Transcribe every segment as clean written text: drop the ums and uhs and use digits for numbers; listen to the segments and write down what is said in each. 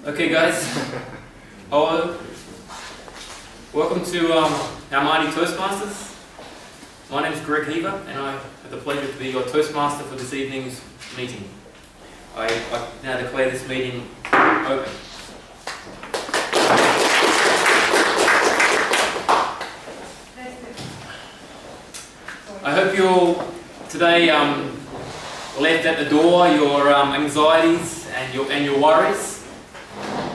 Okay guys, hello. Welcome to Almaty Toastmasters. My name is Greg Heaver and I have the pleasure to be your Toastmaster for this evening's meeting. I now declare this meeting open. I hope you all today left at the door your anxieties and your worries.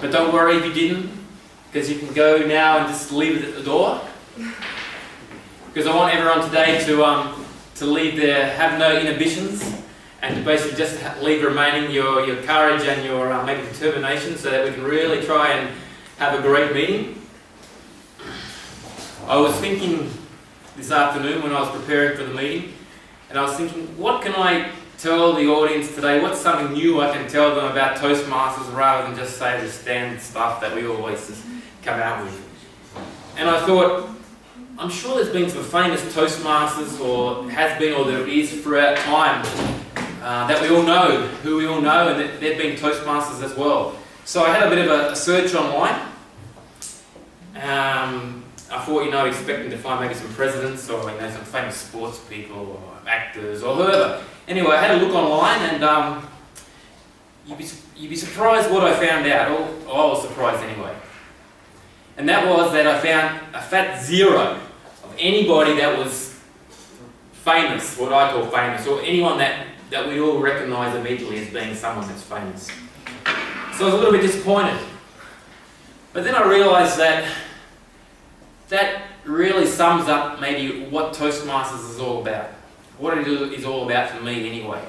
But don't worry if you didn't, because you can go now and just leave it at the door. Because I want everyone today to leave there, have no inhibitions, and to basically just leave remaining your courage and your maybe determination, so that we can really try and have a great meeting. I was thinking this afternoon when I was preparing for the meeting, and I was thinking, what can I tell the audience today? What's something new I can tell them about Toastmasters rather than just say the standard stuff that we always just come out with? And I thought, I'm sure there's been some famous Toastmasters, or has been, or there is throughout time, that we all know, who we all know, and that they've been Toastmasters as well. So I had a bit of a search online. I thought, expecting to find maybe some presidents or some famous sports people or actors or whoever. Anyway, I had a look online and you'd be surprised what I found out. Or I was surprised anyway. And that was that I found a fat zero of anybody that was famous, what I call famous, or anyone that we all recognise immediately as being someone that's famous. So I was a little bit disappointed. But then I realised that really sums up maybe what Toastmasters is all about. What it is all about for me anyway.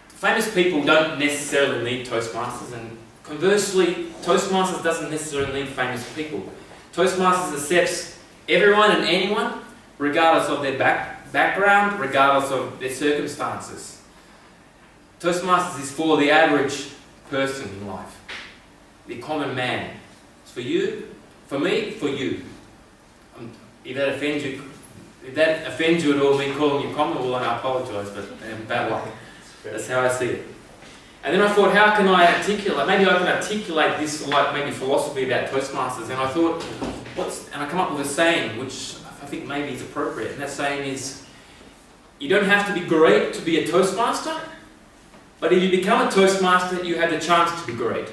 Famous people don't necessarily need Toastmasters, and conversely, Toastmasters doesn't necessarily need famous people. Toastmasters accepts everyone and anyone, regardless of their background, regardless of their circumstances. Toastmasters is for the average person in life, the common man. It's for you, for me, for you. If that offends you at all, me calling you common, well, I apologise, but bad luck. That's how I see it. And then I thought, how can I articulate? Maybe I can articulate this like maybe philosophy about Toastmasters. And I thought, and I come up with a saying which I think maybe is appropriate. And that saying is, you don't have to be great to be a Toastmaster, but if you become a Toastmaster, you have the chance to be great.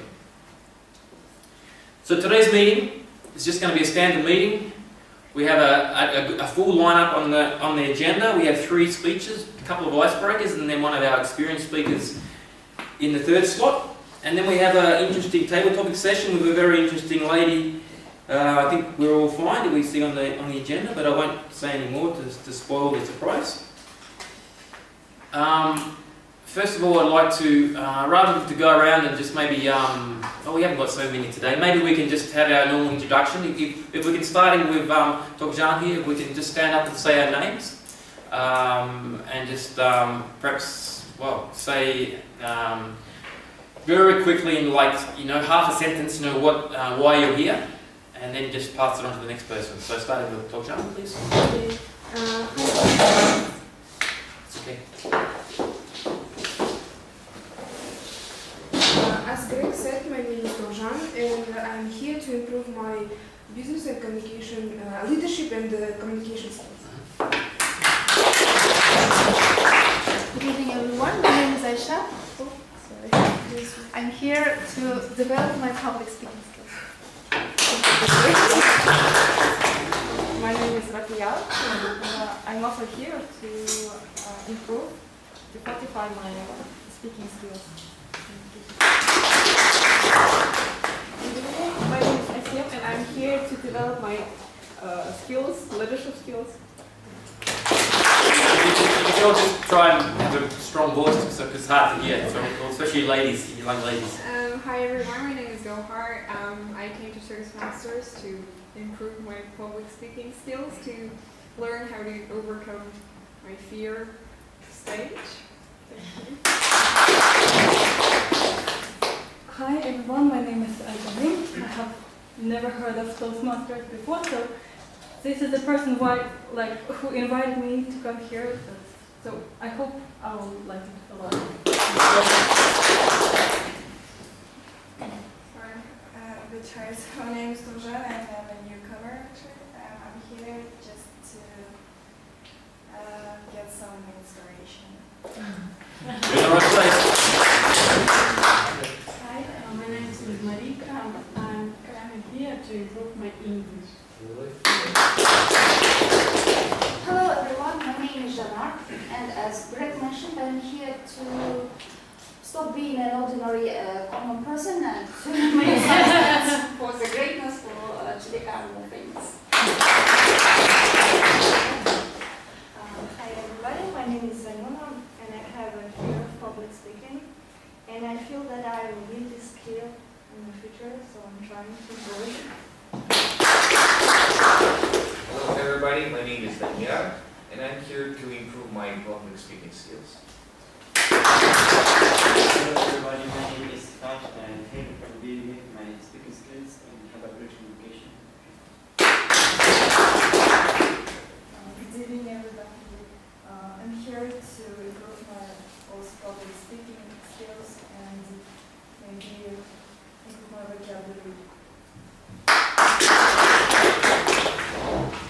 So today's meeting is just going to be a standard meeting. We have a full lineup on the agenda. We have 3 speeches, a couple of icebreakers, and then one of our experienced speakers in the 3rd slot. And then we have an interesting table topic session with a very interesting lady. I think we're all fine that we see on the agenda, but I won't say any more to spoil the surprise. First of all, I'd like to, rather than to go around and just maybe, we haven't got so many today, maybe we can just have our normal introduction. If we can, starting with Dr. Jean here, if we can just stand up and say our names, and just perhaps, say very quickly in half a sentence, why you're here, and then just pass it on to the next person. So starting with Dr. Jean, please. It's okay. As Greg said, my name is Dorjan, and I'm here to improve my business and communication, leadership and communication skills. Good evening, everyone. My name is Aisha. I'm here to develop my public speaking skills. My name is Rakia, and I'm also here to improve, to fortify my speaking skills. My name is Asim, and I'm here to develop my leadership skills. You can all just try and have a strong voice because it's hard to hear, especially ladies, young ladies. Hi everyone, my name is Gohar. I came to Toastmasters to improve my public speaking skills, to learn how to overcome my fear of stage. Thank you. Hi everyone, my name is Almaty. I have never heard of Toastmasters before, so this is the person who invited me to come here. So I hope I will like it a lot. get some inspiration. You're in the right place. Hi, my name is Marika. I'm here to improve my English. Hello everyone, my name is Janar, and as Greg mentioned, I'm here to stop being an ordinary common person and to make something for the greatness to become more famous. Hi everybody, my name is Zanuna and I have a fear of public speaking, and I feel that I will need this skill in the future, so I'm trying to grow it. Hello everybody, my name is Daniel and I'm here to improve my public speaking skills. Hello everybody, my name is Tash and thank you for being with my speaking skills and have a great communication. Good evening, everybody. I'm here to improve my also public speaking skills and maybe improve my vocabulary.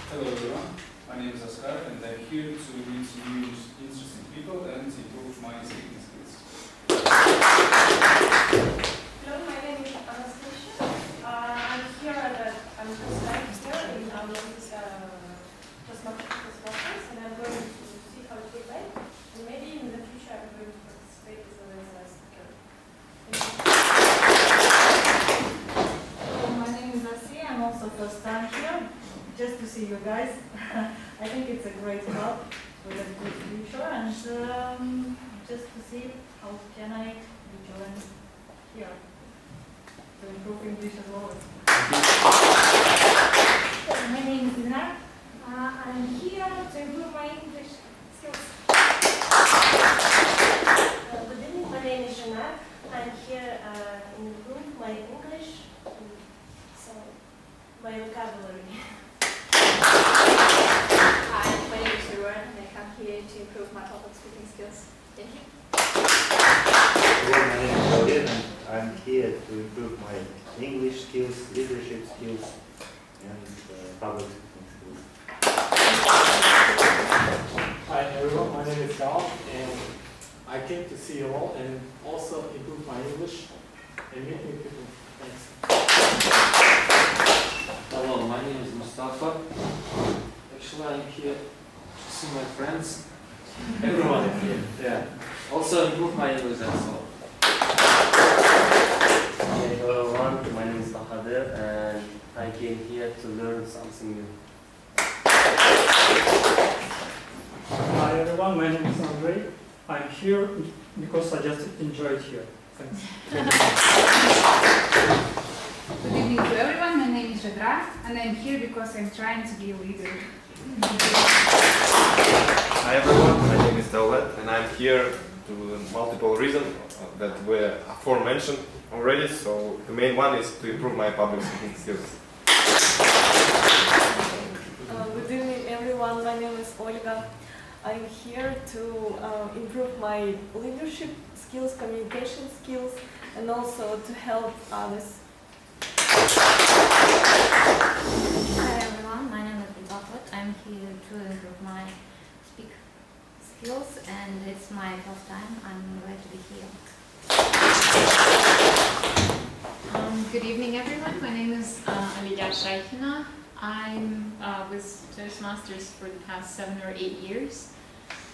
Hello everyone, my name is Oscar and I'm here to meet new interesting people and improve my speaking skills. Hello, my name is Anastasia. I'm here and I'm just here in Almaty Toastmasters, and I'm going to see how it looks like. And maybe in the future I'm going to participate as a speaker. Hello, my name is Asi. I'm also first time here, just to see you guys. I think it's a great club with a good future, and just to see how can I join here to improve English as well. My name is Dinar. I'm here to improve my English skills. Good evening, my name is Janat. I'm here to improve my English, so my vocabulary. Hi, my name is Ruan and I come here to improve my public speaking skills. Thank you. Hello, my name is Julian and I'm here to improve my English skills, leadership skills and public speaking skills. Hi everyone, my name is Gal and I came to see you all and also improve my English and meet new people. Thanks. Hello, my name is Mustafa. Actually, I'm here to see my friends. Everyone here, yeah. Also improve my English as well. Hello everyone, my name is Bahadir and I came here to learn something new. Hi everyone, my name is Andrei. I'm here because I just enjoyed here. Thanks. Good evening to everyone, my name is Jadra and I'm here because I'm trying to be a leader. Hi everyone, my name is Daulat and I'm here to multiple reasons that were aforementioned already. So the main one is to improve my public speaking skills. Good evening everyone, my name is Olga. I'm here to improve my leadership skills, communication skills, and also to help others. Hi everyone, my name is Bakut. I'm here to improve my speak skills and it's my first time. I'm glad to be here. Good evening everyone, my name is Aliya Shaikhina. I'm with Toastmasters for the past 7 or 8 years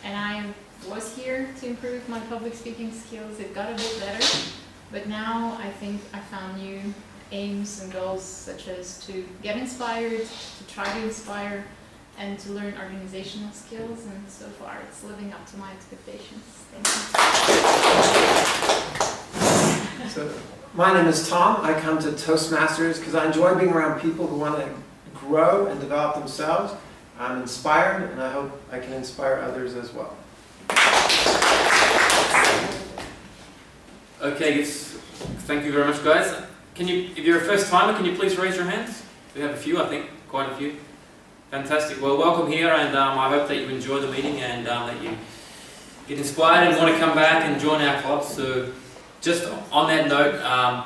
and I was here to improve my public speaking skills. It got a bit better, but now I think I found new aims and goals such as to get inspired, to try to inspire, and to learn organizational skills, and so far it's living up to my expectations. Thank you. So, my name is Tom. I come to Toastmasters because I enjoy being around people who want to grow and develop themselves. I'm inspired and I hope I can inspire others as well. Okay, thank you very much guys. Can you, if you're a first timer, can you please raise your hands? We have a few, I think, quite a few. Fantastic. Well, welcome here, and I hope that you enjoy the meeting and that you get inspired and want to come back and join our club. So, just on that note,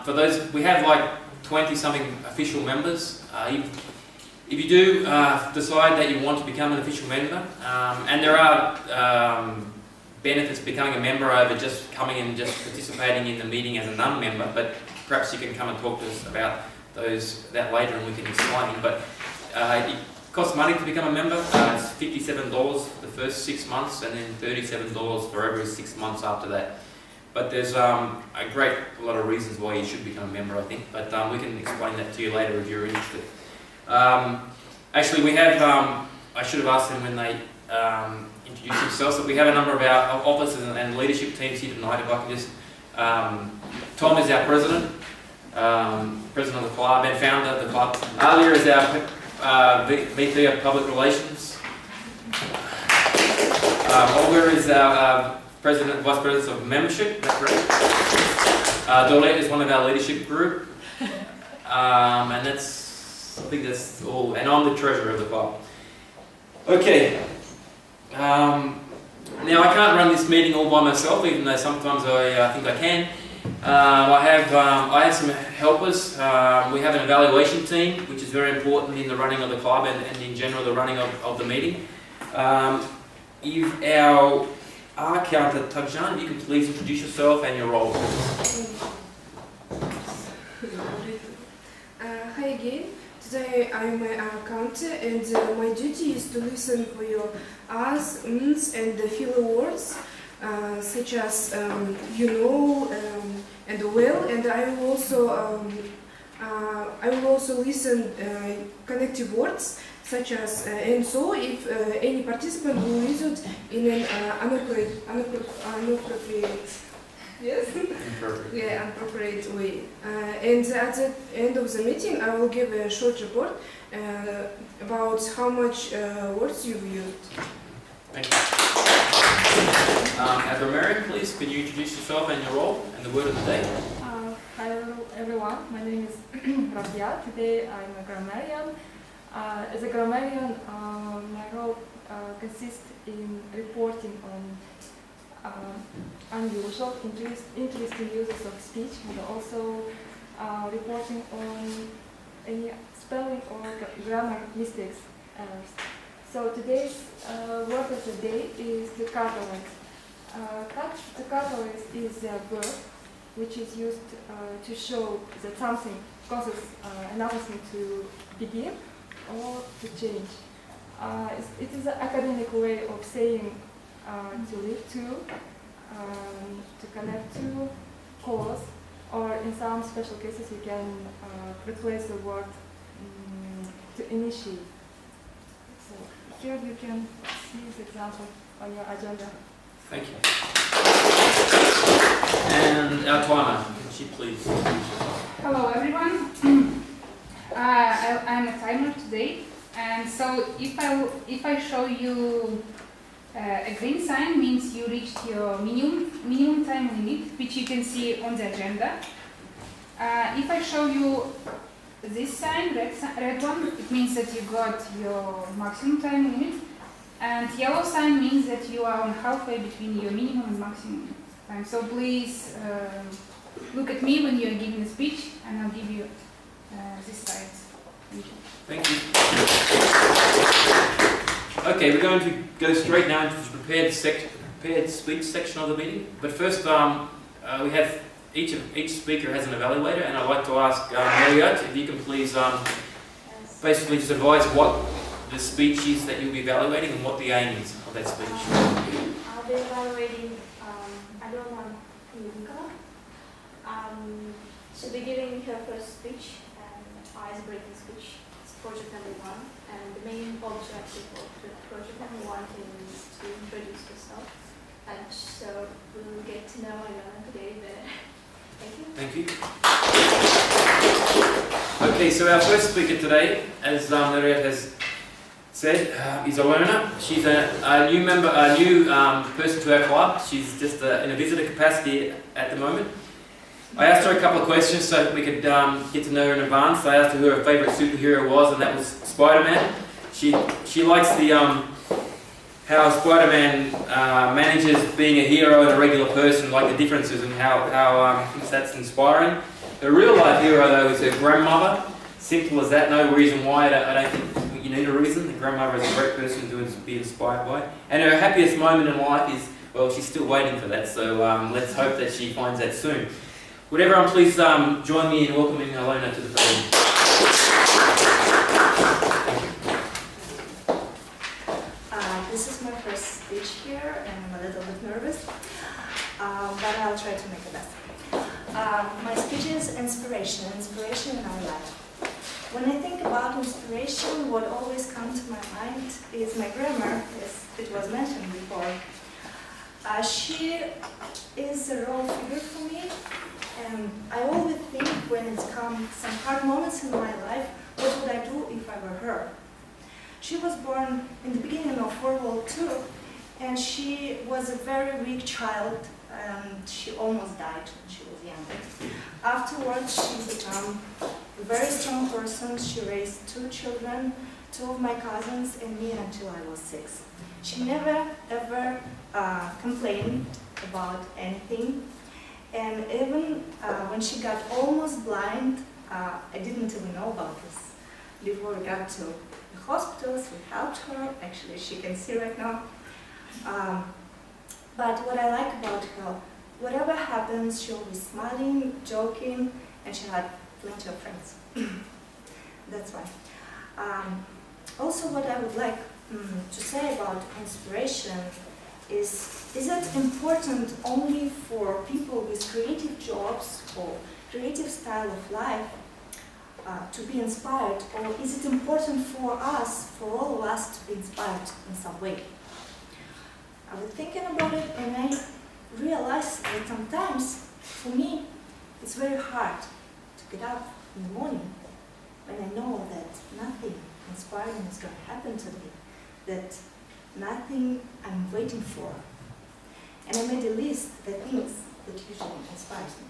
for those, we have like 20-something official members. If you do decide that you want to become an official member, and there are benefits becoming a member over just coming and just participating in the meeting as a non-member, but perhaps you can come and talk to us about that later and we can explain. But it costs money to become a member. It's $57 for the first 6 months and then $37 for every 6 months after that. But there's a lot of reasons why you should become a member, I think, but we can explain that to you later if you're interested. Actually, we have, I should have asked them when they introduce themselves, but we have a number of our officers and leadership teams here tonight. If I can just, Tom is our president of the club and founder of the club. Alia is our VP of Public Relations. Olga is our Vice President of Membership, is that correct? Dorlette is one of our leadership group. And I think that's all. And I'm the treasurer of the club. Okay. Now I can't run this meeting all by myself, even though sometimes I think I can. I have some helpers. We have an evaluation team, which is very important in the running of the club and in general the running of the meeting. If our counter, Tajan, you can please introduce yourself and your role. Hi again. Today I'm an counter and my duty is to listen for your ahs, ums and the filler words such as and well, and I will also listen connective words such as and so if any participant will use it in an inappropriate way. And at the end of the meeting, I will give a short report about how much words you've used. Thank you. Mary, please, can you introduce yourself and your role and the word of the day? Hi everyone, my name is Rabia. Today I'm a grammarian. As a grammarian, my role consists in reporting on unusual, interesting uses of speech and also reporting on any spelling or grammar mistakes. So today's word of the day is the catalyst. The catalyst is a verb which is used to show that something causes another thing to begin or to change. It is an academic way of saying to lead to connect to, cause, or in some special cases you can replace the word to initiate. So here you can see this example on your agenda. Thank you. And our timer, can she please? Hello everyone. I'm a timer today, and so if I show you a green sign, means you reached your minimum time limit, which you can see on the agenda. If I show you this sign, red one, it means that you got your maximum time limit, and yellow sign means that you are on halfway between your minimum and maximum time. So please look at me when you are giving a speech, and I'll give you this slide. Thank you. Okay, we're going to go straight now into the prepared speech section of the meeting. But first, we have each speaker has an evaluator, and I'd like to ask Marriott if you can please basically just advise what the speech is that you'll be evaluating and what the aim is of that speech. I'll be evaluating Alona Yunka. She'll be giving her first speech, ice-breaking speech. It's project number 1, and the main objective of project number 1 is to introduce herself. And so we'll get to know Alona today better. Thank you. Okay, so our first speaker today, as Marriott has said, is Alona. She's a new member, a new person to our club. She's just in a visitor capacity at the moment. I asked her a couple of questions so that we could get to know her in advance. I asked her who her favourite superhero was, and that was Spider-Man. She likes the how Spider-Man manages being a hero and a regular person, like the differences, and how that's inspiring. Her real life hero though is her grandmother. Simple as that. No reason why. I don't think you need a reason. The grandmother is a great person to be inspired by. And her happiest moment in life is, well, she's still waiting for that, so let's hope that she finds that soon. Would everyone please join me in welcoming Alona to the podium. This is my first speech here, and I'm a little bit nervous, but I'll try to make the best. My speech is inspiration in our life. When I think about inspiration, what always comes to my mind is my grandma, as it was mentioned before. She is a role figure for me, and I always think when it's come some hard moments in my life, what would I do if I were her? She was born in the beginning of World War II, and she was a very weak child, and she almost died when she was young. Afterwards, she became a very strong person. She raised 2 children, 2 of my cousins, and me until I was 6. She never ever complained about anything, and even when she got almost blind, I didn't even know about this. Before we got to the hospitals, we helped her. Actually, she can see right now. But what I like about her, whatever happens, she'll be smiling, joking, and she had plenty of friends. That's why. Also, what I would like to say about inspiration is it important only for people with creative jobs or creative style of life to be inspired, or is it important for us, for all of us, to be inspired in some way? I was thinking about it, and I realized that sometimes, for me, it's very hard to get up in the morning when I know that nothing inspiring is going to happen to me, that nothing I'm waiting for. And I made a list of the things that usually inspires me.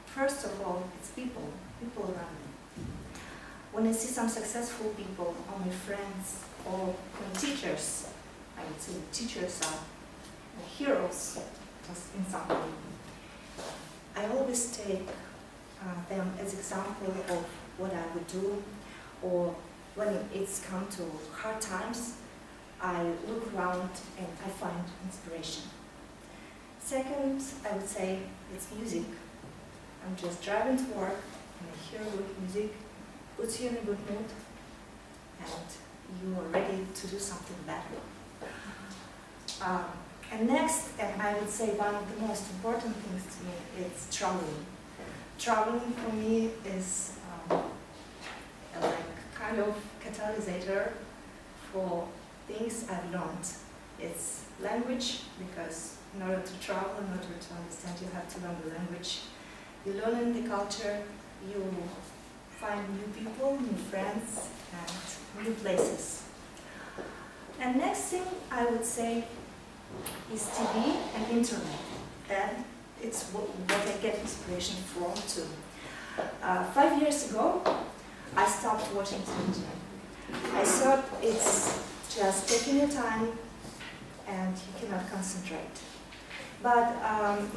First of all, it's people around me. When I see some successful people, or my friends, or my teachers, I would say teachers are my heroes in some way. I always take them as example of what I would do, or when it's come to hard times, I look around and I find inspiration. Second, I would say it's music. I'm just driving to work and I hear good music, puts you in a good mood, and you are ready to do something better. And next, and I would say one of the most important things to me, it's traveling. Traveling for me is like kind of catalysator for things I've learned. It's language, because in order to travel, in order to understand, you have to learn the language. You learn in the culture, you find new people, new friends, and new places. And next thing I would say is TV and internet. And it's what I get inspiration from too. 5 years ago, I stopped watching television. I thought it's just taking your time and you cannot concentrate. But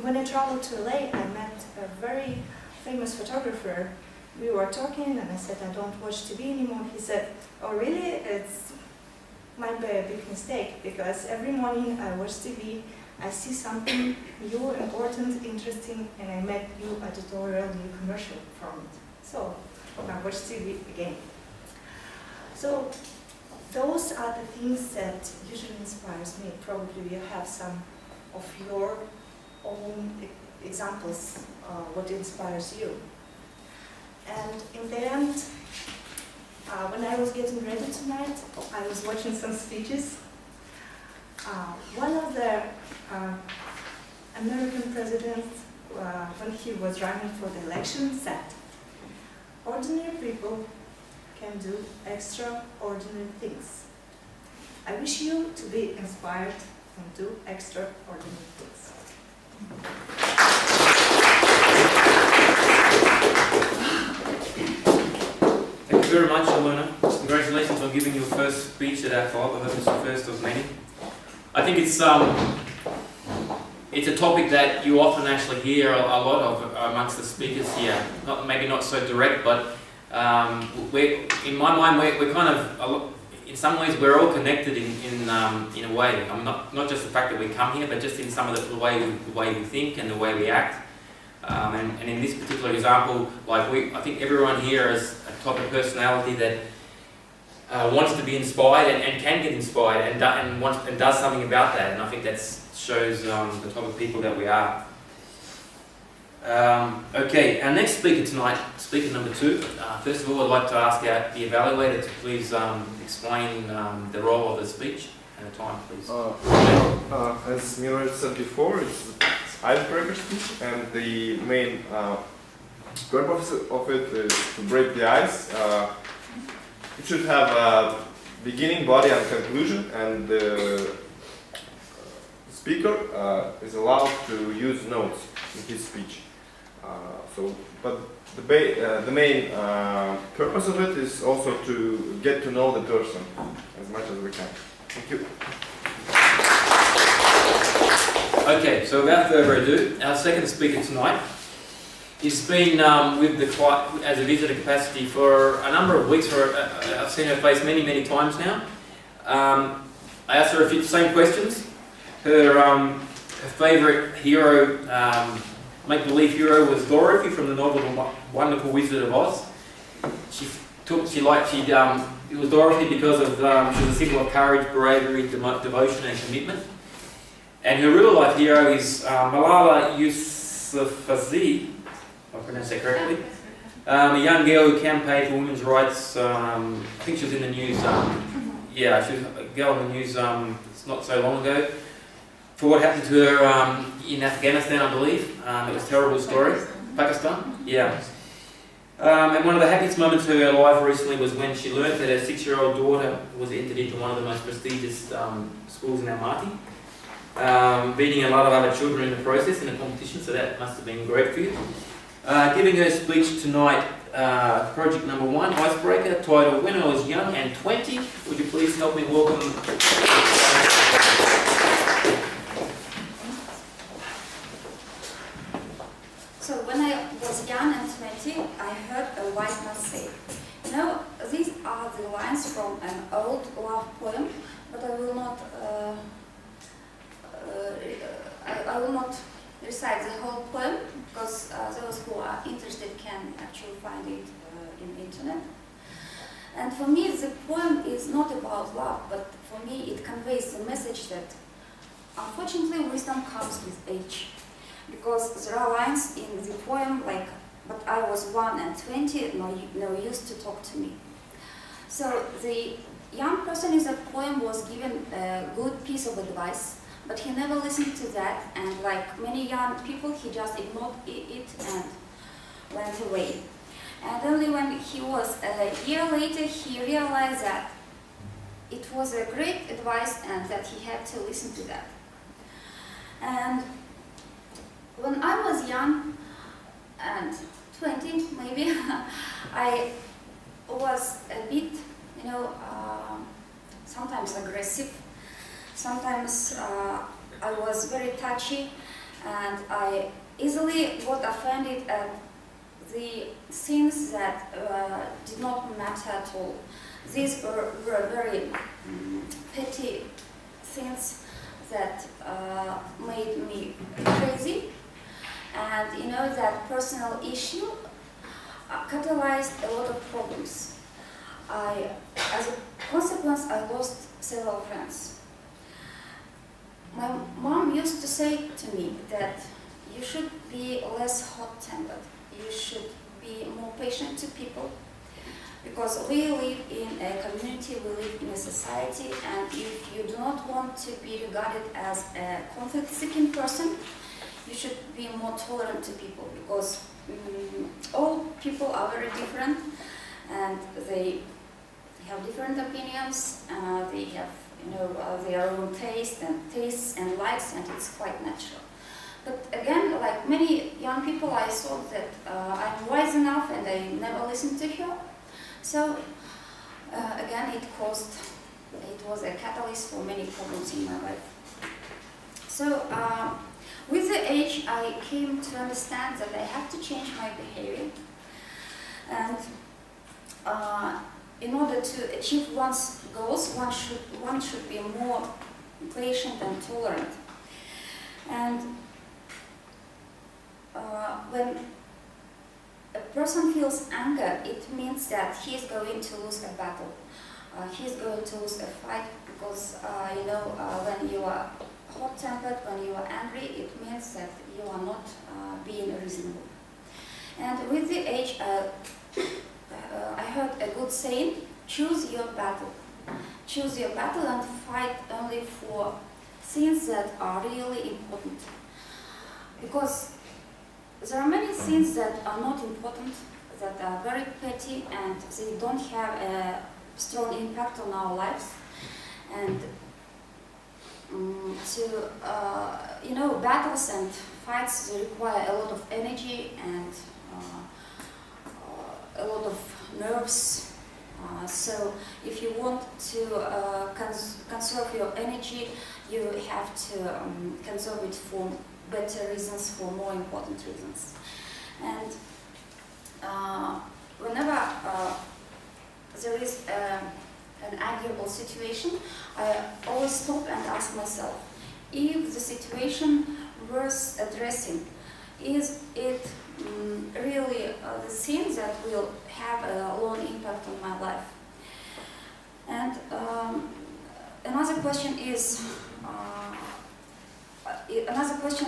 when I traveled to LA, I met a very famous photographer. We were talking and I said, I don't watch TV anymore. He said, oh really? It might be a big mistake, because every morning I watch TV, I see something new, important, interesting, and I met new editorial, new commercial from it. So I watch TV again. So those are the things that usually inspires me. Probably you have some of your own examples, what inspires you. And in the end, when I was getting ready tonight, I was watching some speeches. One of the American presidents, when he was running for the election, said, ordinary people can do extraordinary things. I wish you to be inspired and do extraordinary things. Thank you very much, Alona. Congratulations on giving your first speech at our club. I hope it's the first of many. I think it's a topic that you often actually hear a lot of amongst the speakers here. Maybe not so direct, but in my mind, we're kind of, in some ways, we're all connected in a way. I'm not just the fact that we come here, but just in some of the way we think and the way we act. And in this particular example, like I think everyone here is a type of personality that wants to be inspired and can get inspired and does something about that. And I think that shows the type of people that we are. Okay, our next speaker tonight, speaker number 2. First of all, I'd like to ask the evaluator to please explain the role of the speech and the time, please. As Miller said before, it's icebreaker speech, and the main purpose of it is to break the ice. It should have a beginning, body, and conclusion, and the speaker is allowed to use notes in his speech. But the main purpose of it is also to get to know the person as much as we can. Thank you. Okay, so without further ado, our second speaker tonight has been with the client as a visitor capacity for a number of weeks. I've seen her face many times now. I asked her a few same questions. Her favourite hero, make-believe hero, was Dorothy from the novel The Wonderful Wizard of Oz. It was Dorothy because of she was a symbol of courage, bravery, devotion, and commitment. And her real-life hero is Malala Yousafzai, if I pronounced that correctly. A young girl who campaigned for women's rights. I think she was in the news. Yeah, she was a girl in the news not so long ago for what happened to her in Afghanistan, I believe. It was a terrible story. Pakistan? Yeah. And one of the happiest moments of her life recently was when she learned that her 6-year-old daughter was entered into one of the most prestigious schools in Almaty, beating a lot of other children in the process in a competition, so that must have been great for you. Giving her speech tonight, project number 1, Icebreaker, titled When I Was Young and 20. Would you please help me welcome... So when I was young and 20, I heard a wise man say, these are the lines from an old love poem, but I will not recite the whole poem, because those who are interested can actually find it in the internet. And for me, the poem is not about love, but for me it conveys the message that unfortunately wisdom comes with age. Because there are lines in the poem like, but I was 1 and 20, no use to talk to me. So the young person in that poem was given a good piece of advice, but he never listened to that, and like many young people, he just ignored it and went away. And only when he was a year later, he realized that it was a great advice and that he had to listen to that. And when I was young and 20 maybe, I was a bit, sometimes aggressive, sometimes I was very touchy, and I easily got offended at the things that did not matter at all. These were very petty things that made me crazy. And that personal issue catalyzed a lot of problems. As a consequence, I lost several friends. My mom used to say to me that you should be less hot-tempered. You should be more patient to people, because we live in a community, we live in a society, and if you do not want to be regarded as a conflict-seeking person, you should be more tolerant to people, because all people are very different and they have different opinions, they have their own tastes and likes, and it's quite natural. But again, like many young people, I thought that I'm wise enough and I never listened to her. So again, it was a catalyst for many problems in my life. So with the age, I came to understand that I have to change my behavior. And in order to achieve one's goals, one should be more patient and tolerant. And when a person feels anger, it means that he is going to lose a battle. He is going to lose a fight because, when you are hot-tempered, when you are angry, it means that you are not being reasonable. And with the age, I heard a good saying, choose your battle. Choose your battle and fight only for things that are really important. Because there are many things that are not important, that are very petty, and they don't have a strong impact on our lives. And battles and fights, they require a lot of energy and a lot of nerves. So if you want to conserve your energy, you have to conserve it for better reasons, for more important reasons. And whenever there is an arguable situation, I always stop and ask myself, if the situation worth addressing, is it really the thing that will have a long impact on my life? And another question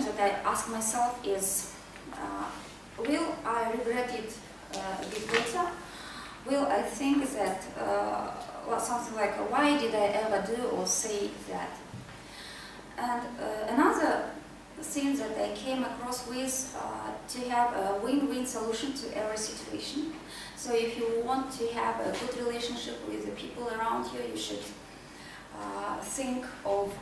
that I ask myself is, will I regret it a bit later? Will I think that, something like, why did I ever do or say that? And another thing that I came across with, to have a win-win solution to every situation. So if you want to have a good relationship with the people around you, you should think of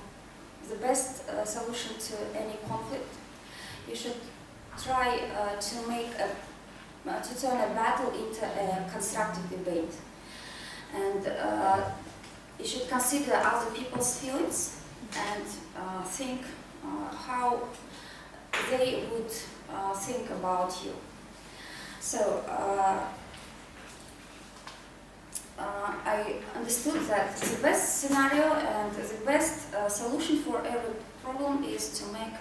the best solution to any conflict. You should try to turn a battle into a constructive debate. And you should consider other people's feelings and think how they would think about you. So I understood that the best scenario and the best solution for every problem is to make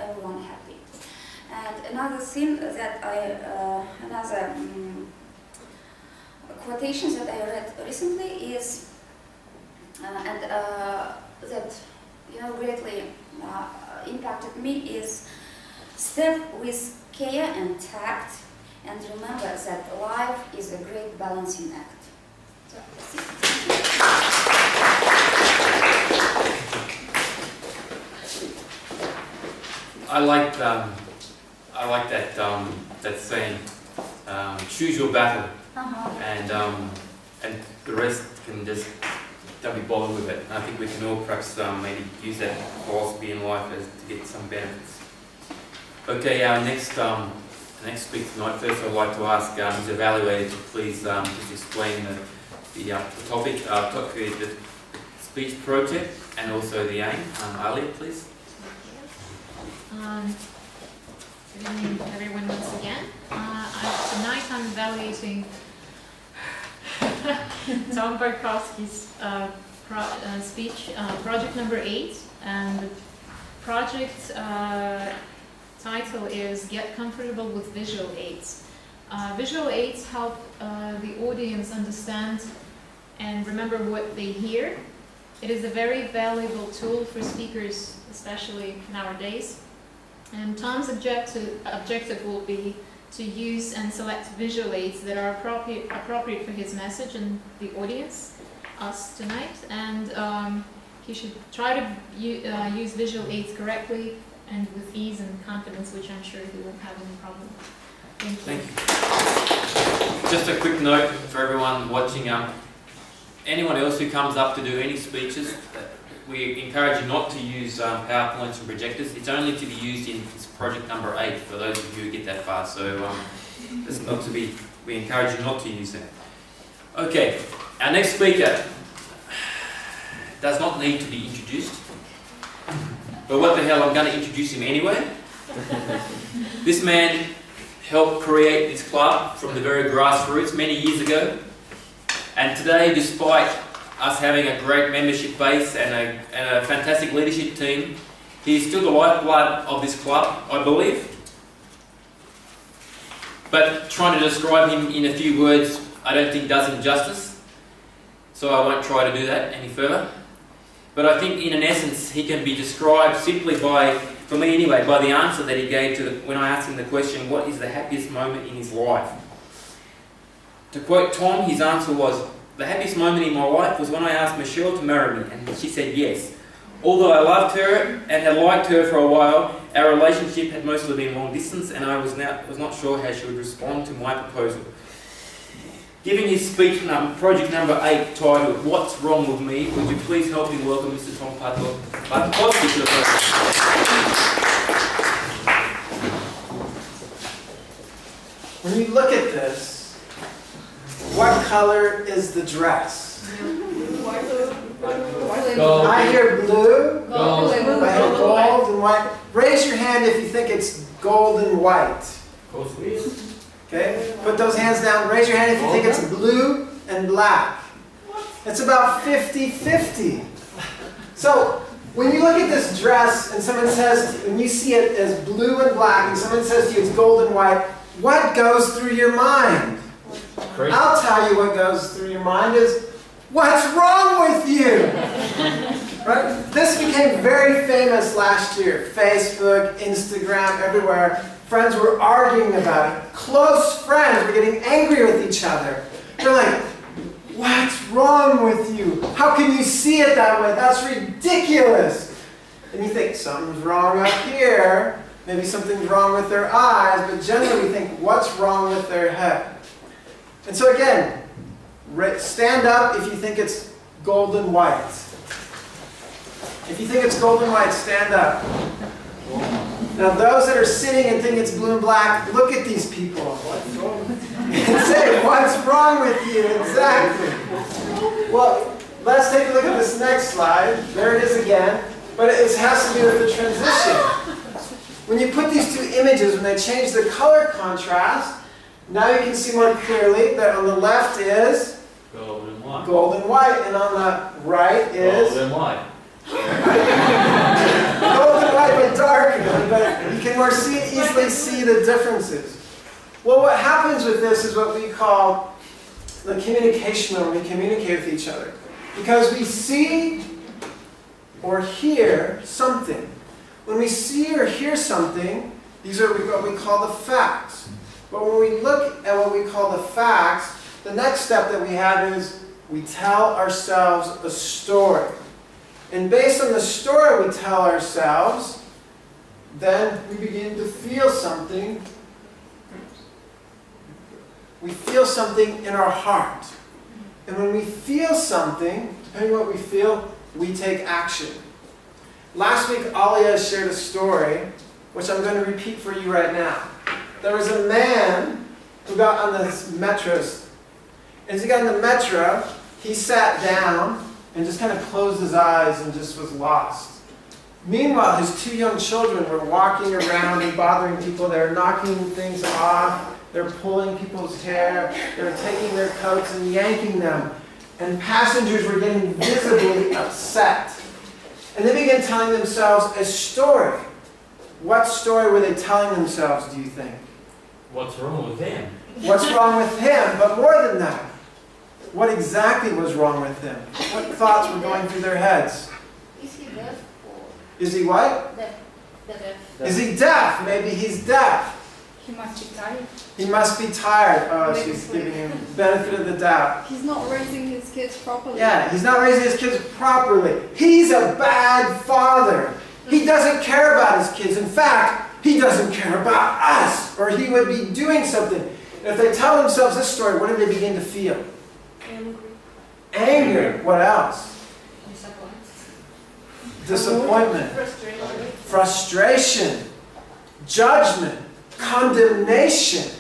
everyone happy. And another thing that another quotation that I read recently is, that greatly impacted me is, step with care and tact, and remember that life is a great balancing act. So, I like that saying. Choose your battle, and the rest can just don't be bothered with it. I think we can all perhaps maybe use that philosophy in life to get some benefits. Okay, our next speaker tonight. First, I'd like to ask his evaluator to please just explain the topic, the speech project, and also the aim. Alia, please. Good evening, everyone, once again. Tonight I'm evaluating Tom Barkowski's speech, project number 8, and the project title is Get Comfortable with Visual Aids. Visual aids help the audience understand and remember what they hear. It is a very valuable tool for speakers, especially nowadays. And Tom's objective will be to use and select visual aids that are appropriate for his message and the audience, us tonight. And he should try to use visual aids correctly and with ease and confidence, which I'm sure he won't have any problem. Thank you. Just a quick note for everyone watching. Anyone else who comes up to do any speeches, we encourage you not to use PowerPoints and projectors. It's only to be used in this project number 8 for those of you who get that far. So it's not to be. We encourage you not to use that. Okay, our next speaker does not need to be introduced. But what the hell, I'm going to introduce him anyway. This man helped create this club from the very grassroots many years ago. And today, despite us having a great membership base and a fantastic leadership team, he is still the lifeblood of this club, I believe. But trying to describe him in a few words, I don't think does him justice. So I won't try to do that any further. But I think in an essence, he can be described simply by, for me anyway, by the answer that he gave to when I asked him the question, what is the happiest moment in his life? To quote Tom, his answer was, the happiest moment in my life was when I asked Michelle to marry me, and she said yes. Although I loved her and had liked her for a while, our relationship had mostly been long distance, and I was not sure how she would respond to my proposal. Giving his speech project number 8 titled, What's Wrong With Me, would you please help me welcome Mr. Tom Patowski to the program. When you look at this, what color is the dress? Gold. I hear blue. Gold. I hear gold and white. Raise your hand if you think it's gold and white. Okay? Put those hands down. Raise your hand if you think it's blue and black. It's about 50-50. So, when you look at this dress and someone says, when you see it as blue and black and someone says to you it's gold and white, what goes through your mind? Crazy. I'll tell you what goes through your mind is, what's wrong with you? Right? This became very famous last year. Facebook, Instagram, everywhere. Friends were arguing about it. Close friends were getting angry with each other. They're like, what's wrong with you? How can you see it that way? That's ridiculous. And you think, something's wrong up here. Maybe something's wrong with their eyes. But generally we think, what's wrong with their head? And so again, stand up if you think it's gold and white. If you think it's gold and white, stand up. Now those that are sitting and think it's blue and black, look at these people. And say, what's wrong with you? Exactly. Well, let's take a look at this next slide. There it is again. But it has to do with the transition. When you put these two images, when they change the color contrast, now you can see more clearly that on the left is Gold and white. Gold and white, and on the right is Gold and white. gold and white, but darker. But you can more easily see the differences. Well, what happens with this is what we call the communication when we communicate with each other, because we see or hear something. When we see or hear something, these are what we call the facts. But when we look at what we call the facts, the next step that we have is we tell ourselves a story. And based on the story we tell ourselves, then we begin to feel something. We feel something in our heart. And when we feel something, depending on what we feel, we take action. Last week, Alia shared a story, which I'm going to repeat for you right now. There was a man who got on the metro. As he got on the metro, he sat down and just kind of closed his eyes and just was lost. Meanwhile, his 2 young children were walking around and bothering people. They were knocking things off. They're pulling people's hair. They're taking their coats and yanking them. And passengers were getting visibly upset. And they began telling themselves a story. What story were they telling themselves, do you think? What's wrong with him? What's wrong with him? But more than that, what exactly was wrong with him? What thoughts were going through their heads? Is he deaf? Is he what? Deaf. Is he deaf? Maybe he's deaf. He must be tired. He must be tired. Oh, she's giving him benefit of the doubt. He's not raising his kids properly. Yeah, he's not raising his kids properly. He's a bad father. He doesn't care about his kids. In fact, he doesn't care about us, or he would be doing something. And if they tell themselves this story, what do they begin to feel? Angry. Anger. What else? Disappointment. Frustration. Judgment. Condemnation.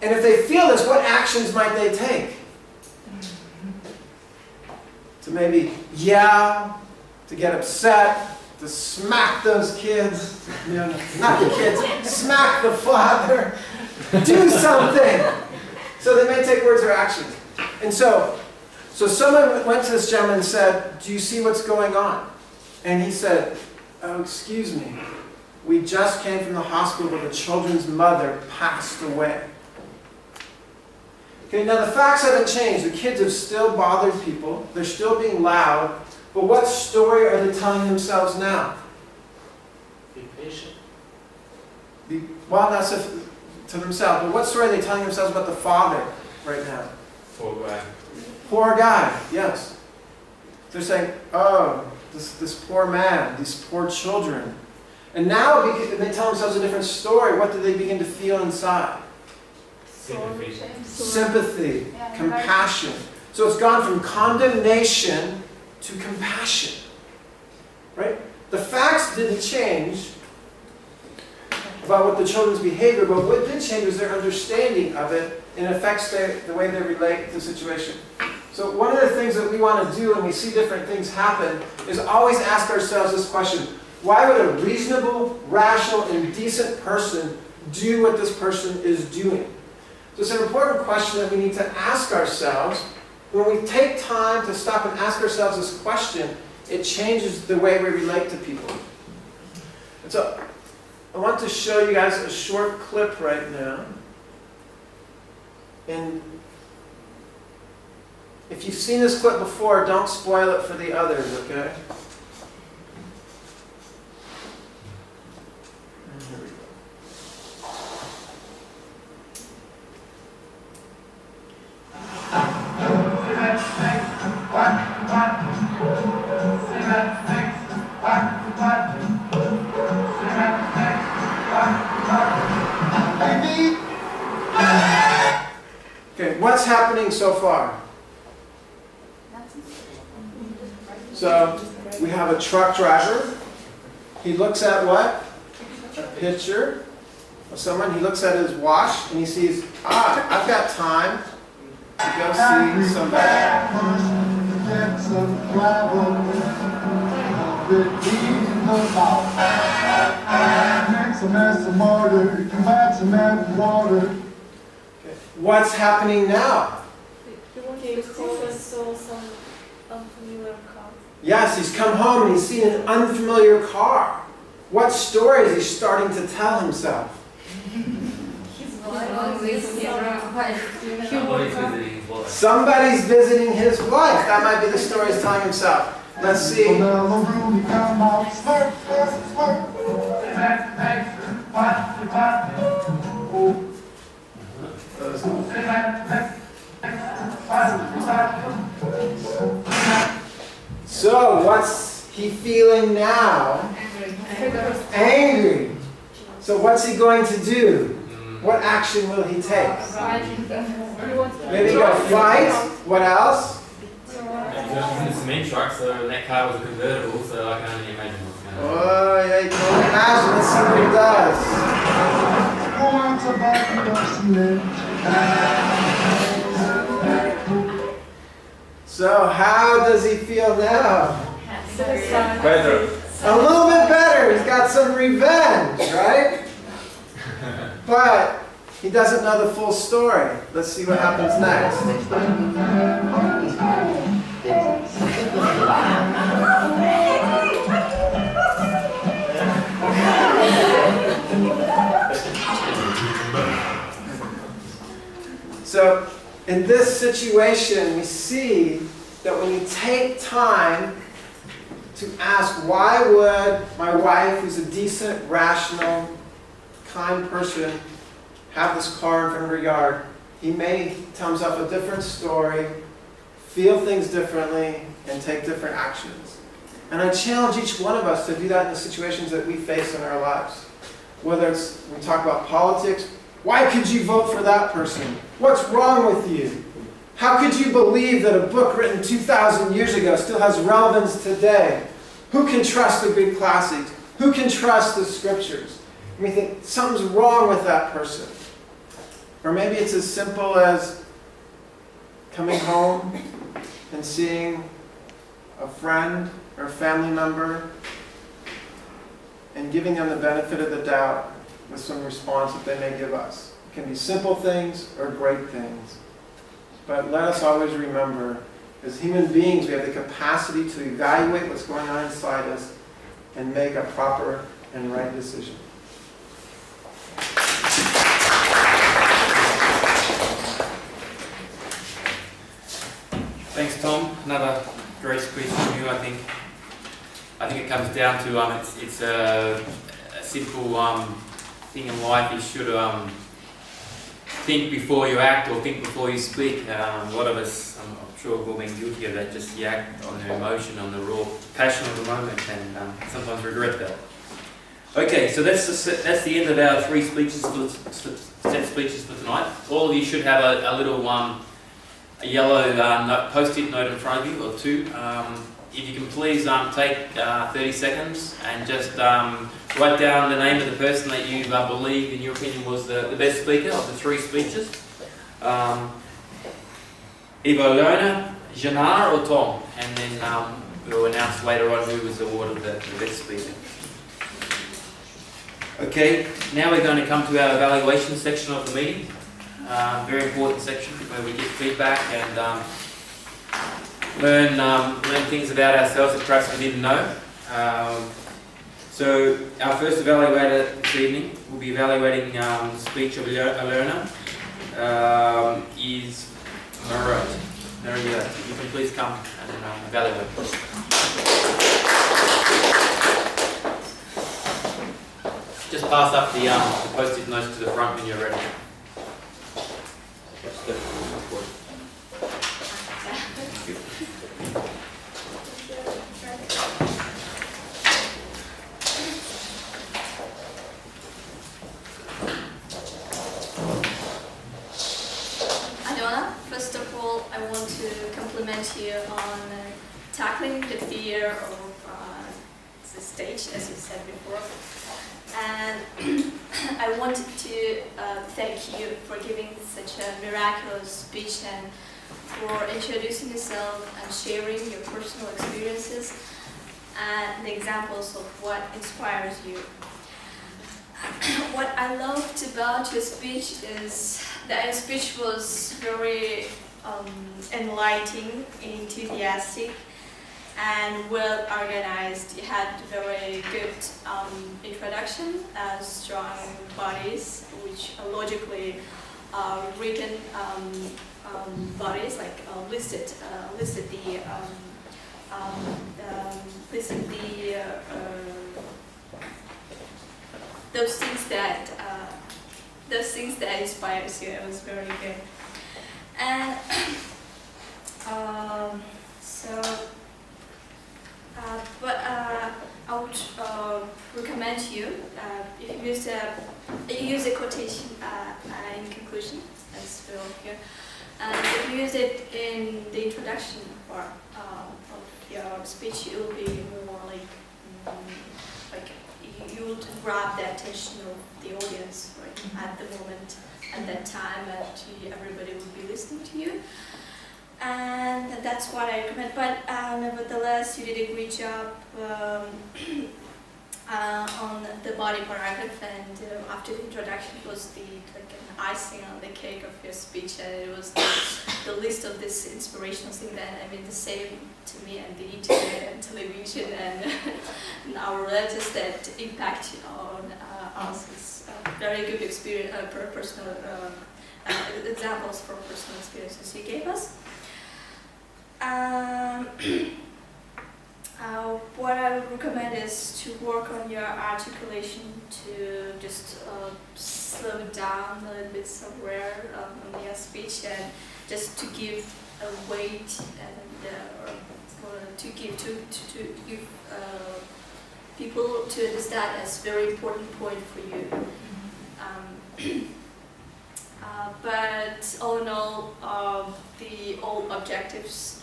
And if they feel this, what actions might they take? To maybe yell, to get upset, to smack those kids, not the kids, smack the father, do something. So they may take words or actions. And so So someone went to this gentleman and said, do you see what's going on? And he said, oh, excuse me. We just came from the hospital where the children's mother passed away. Okay, now the facts haven't changed. The kids have still bothered people. They're still being loud. But what story are they telling themselves now? Be patient. Well, that's to themselves. But what story are they telling themselves about the father right now? Poor guy. Poor guy, yes. They're saying, oh, this poor man, these poor children. And now they tell themselves a different story. What do they begin to feel inside? Sympathy, compassion. So it's gone from condemnation to compassion. Right? The facts didn't change about what the children's behavior, but what did change was their understanding of it, and it affects the way they relate to the situation. So one of the things that we want to do when we see different things happen is always ask ourselves this question: why would a reasonable, rational, and decent person do what this person is doing? So it's an important question that we need to ask ourselves. When we take time to stop and ask ourselves this question, it changes the way we relate to people. And so I want to show you guys a short clip right now. And if you've seen this clip before, don't spoil it for the others, okay? And here we go. Okay, what's happening so far? So we have a truck driver. He looks at what? A picture of someone. He looks at his watch and he sees, I've got time to go see somebody. What's happening now? He saw some unfamiliar car. Yes, he's come home and he's seen an unfamiliar car. What story is he starting to tell himself? Somebody's visiting his wife. That might be the story he's telling himself. Let's see. So, what's he feeling now? Angry. So, what's he going to do? What action will he take? Maybe go fight. What else? He's in a cement truck, so that car was a convertible, so I can only imagine what's going on. Oh, yeah, you can only imagine. Let's see what he does. So, how does he feel now? Better. A little bit better. He's got some revenge, right? But he doesn't know the full story. Let's see what happens next. So, in this situation, we see that when you take time to ask, why would my wife, who's a decent, rational, kind person, have this car in front of her yard? He may tell himself a different story, feel things differently, and take different actions. And I challenge each one of us to do that in the situations that we face in our lives. Whether it's, we talk about politics, why could you vote for that person? What's wrong with you? How could you believe that a book written 2,000 years ago still has relevance today? Who can trust the good classics? Who can trust the scriptures? And we think something's wrong with that person. Or maybe it's as simple as coming home and seeing a friend or a family member and giving them the benefit of the doubt with some response that they may give us. It can be simple things or great things. But let us always remember As human beings, we have the capacity to evaluate what's going on inside us and make a proper and right decision. Thanks, Tom. Another great speech from you. I think it comes down to it's a simple thing in life. You should think before you act or think before you speak. A lot of us, I'm sure we've all been guilty of that. Just you act on the emotion, on the raw passion of the moment, and sometimes regret that. Okay, so that's the end of our 3 speeches set speeches for tonight. All of you should have a little a yellow post-it note in front of you, or 2. If you can please take 30 seconds and just write down the name of the person that you believe, in your opinion, was the best speaker of the 3 speeches. Either Leona, Janar, or Tom, and then we'll announce later on who was awarded the best speaker. Okay, now we're going to come to our evaluation section of the meeting. Very important section where we get feedback and learn things about ourselves that perhaps we didn't know. So our first evaluator this evening will be evaluating the speech of a learner is Maria. Maria, you can please come and evaluate. Just pass up the post-it notes to the front when you're ready. Aliona, first of all, I want to compliment you on tackling the fear of the stage, as you said before. And I wanted to thank you for giving such a miraculous speech and for introducing yourself and sharing your personal experiences and the examples of what inspires you. What I loved about your speech is that your speech was very enlightening, enthusiastic, and well organized. You had very good introduction, strong bodies, which are logically written bodies, like listed those things that inspires you. It was very good, and I would recommend you if you use a quotation in conclusion, as we'll hear, and if you use it in the introduction part of your speech, it will be more like you would grab the attention of the audience at the moment, at that time, and everybody would be listening to you. And that's what I recommend. But nevertheless, you did a great job on the body paragraph, and after the introduction was an icing on the cake of your speech, and it was the list of this inspirational thing that the same to me, and the internet and television and our relatives that impact on us is very good experience, personal examples from personal experiences you gave us. What I would recommend is to work on your articulation, to just slow down a little bit somewhere on your speech, and just to give a weight and to give people to understand as very important point for you. But all in all, all objectives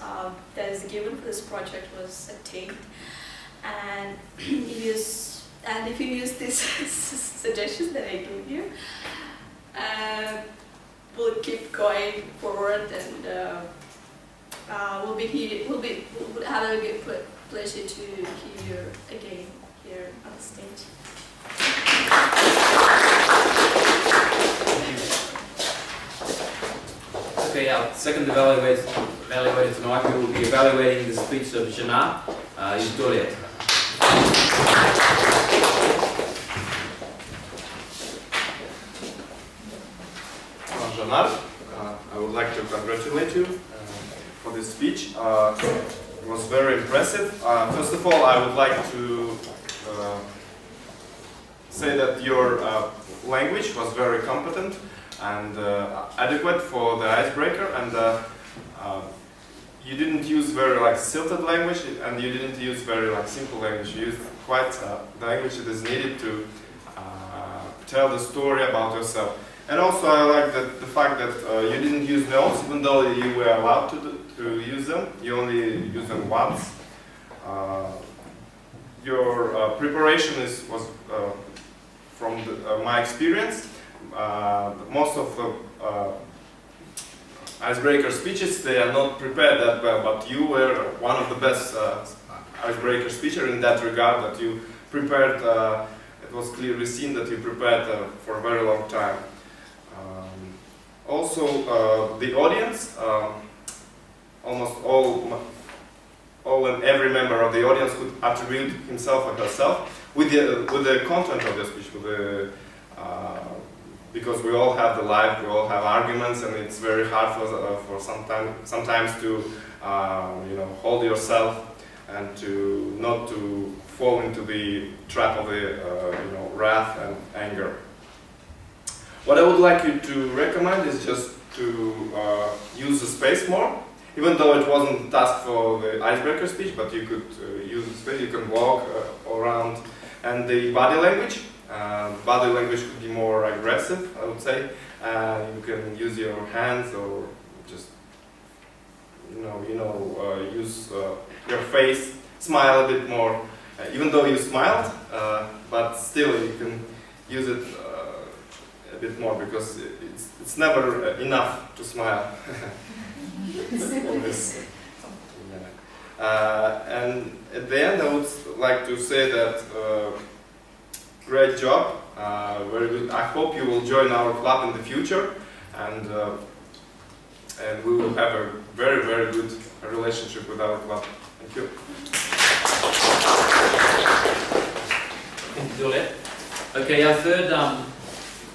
that is given for this project was attained, and if you use these suggestions that I gave you, we'll keep going forward, and we'll have a good pleasure to hear you again here on the stage. Okay, Okay, our second evaluator tonight, we will be evaluating the speech of Jana Isdoliet. Janar, I would like to congratulate you for this speech. It was very impressive. First of all, I would like to say that your language was very competent and adequate for the icebreaker, and you didn't use very silted language, and you didn't use very simple language. You used quite the language that is needed to tell the story about yourself. And also I like the fact that you didn't use notes, even though you were allowed to use them. You only use them once. Your preparation was from my experience. Most of the icebreaker speeches, they are not prepared that well, but you were one of the best icebreaker speakers in that regard, that you prepared, it was clearly seen that you prepared for a very long time. Also, the audience, almost all and every member of the audience could attribute himself or herself with the content of the speech, because we all have the life, we all have arguments, and it's very hard for sometimes to hold yourself and to not to fall into the trap of the wrath and anger. What I would like you to recommend is just to use the space more, even though it wasn't a task for the icebreaker speech, but you could use the space, you can walk around. And the body language could be more aggressive, I would say. You can use your hands or just, use your face, smile a bit more, even though you smiled, but still you can use it a bit more, because it's never enough to smile. It's always, and at the end, I would like to say that great job, very good. I hope you will join our club in the future, and we will have a very, very good relationship with our club. Thank you. Thank you, Juliet. Okay, our third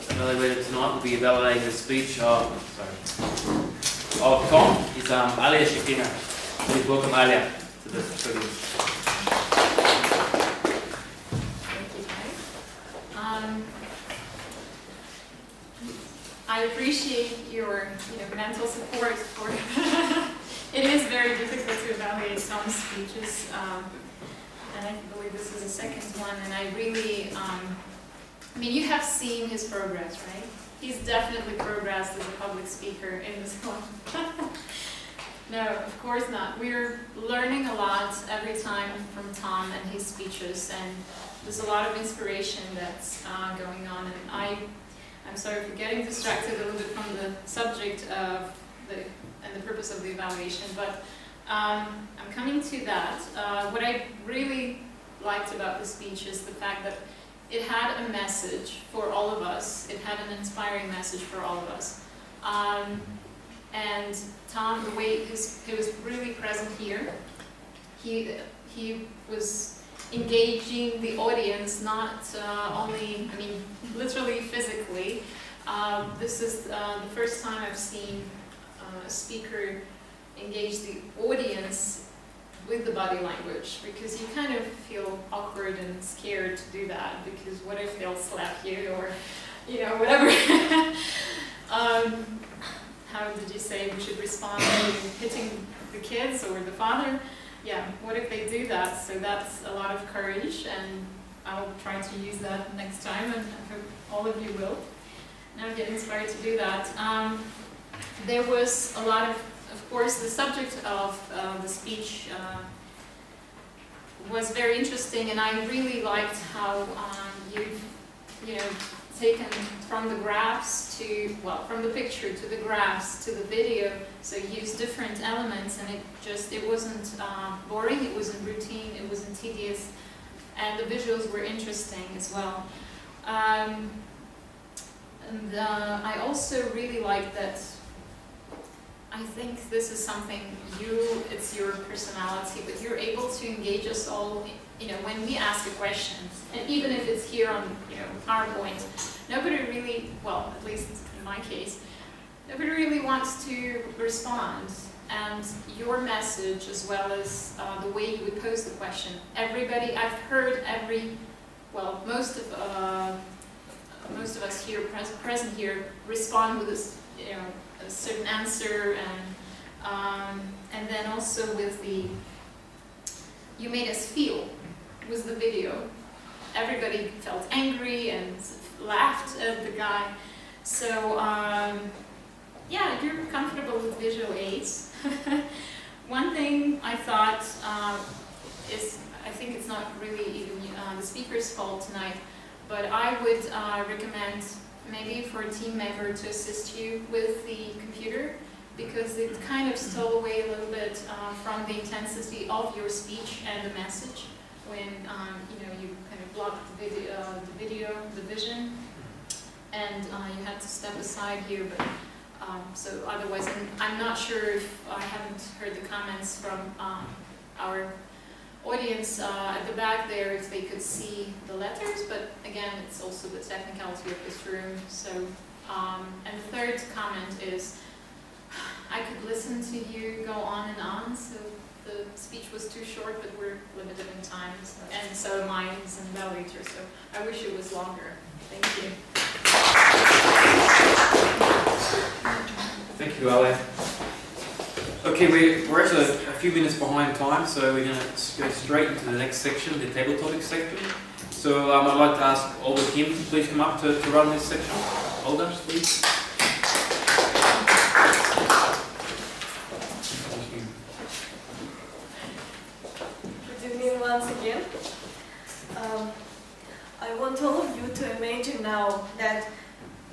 evaluator tonight will be evaluating the speech of Tom. It's Alia Shekina. Please welcome Alia to this podium. I appreciate your mental support for it is very difficult to evaluate some speeches, and I believe this is the second one, and I really you have seen his progress, right? He's definitely progressed as a public speaker in this club. No, of course not. We're learning a lot every time from Tom and his speeches, and there's a lot of inspiration that's going on, and I'm sorry for getting distracted a little bit from the subject of the purpose of the evaluation, but I'm coming to that. What I really liked about the speech is the fact that it had a message for all of us. It had an inspiring message for all of us. And Tom, the way he was really present here, he was engaging the audience, not only, literally physically. This is the first time I've seen a speaker engage the audience with the body language, because you kind of feel awkward and scared to do that, because what if they'll slap you, or whatever. How did you say we should respond to hitting the kids or the father? Yeah, what if they do that? So that's a lot of courage, and I'll try to use that next time, and I hope all of you will. Now get inspired to do that. There was a lot of course, the subject of the speech was very interesting, and I really liked how you've taken from the graphs to, from the picture to the graphs to the video, so you used different elements, and it wasn't boring, it wasn't routine, it wasn't tedious, and the visuals were interesting as well. And I also really liked that I think this is something it's your personality, but you're able to engage us all, when we ask a question, and even if it's here on, PowerPoint, nobody really, well, at least in my case, nobody really wants to respond. And your message, as well as the way you would pose the question, I've heard most of us here, present here, respond with a certain answer, and then also with you made us feel with the video. Everybody felt angry and laughed at the guy. So yeah, you're comfortable with visual aids. One thing I thought is, I think it's not really even the speaker's fault tonight, but I would recommend maybe for a team member to assist you with the computer, because it kind of stole away a little bit from the intensity of your speech and the message when you kind of blocked the video, the vision, and you had to step aside here. But so otherwise, I'm not sure if I haven't heard the comments from our audience at the back there if they could see the letters, but again, it's also the technicality of this room. So, and the third comment is, I could listen to you go on and on, so the speech was too short, but we're limited in time, and so am I as an evaluator, so I wish it was longer. Thank you. Thank you, Ale. Okay, we're actually a few minutes behind time, so we're going to go straight into the next section, the table topic section. So I'd like to ask Olga Kim to please come up to run this section. Olga, please. Good evening once again. I want all of you to imagine now that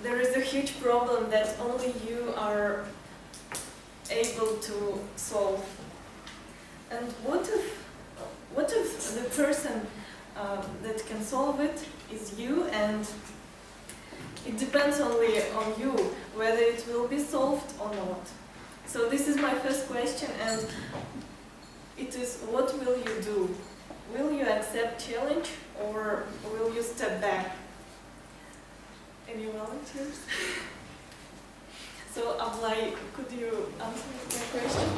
there is a huge problem that only you are able to solve. And what if the person that can solve it is you, and it depends only on you whether it will be solved or not. So this is my first question, and it is, what will you do? Will you accept challenge, or will you step back? Any volunteers? So, Ablai, could you answer my question?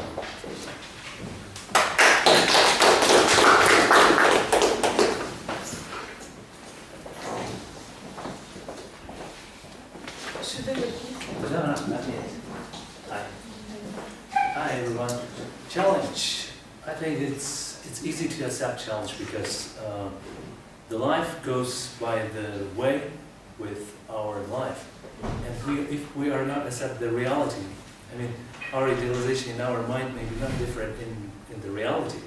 Should I repeat? No, not yet. Hi everyone. Challenge. I think it's easy to accept challenge because the life goes by the way with our life. And if we are not accept the reality, I mean, our idealization in our mind may be not different in the reality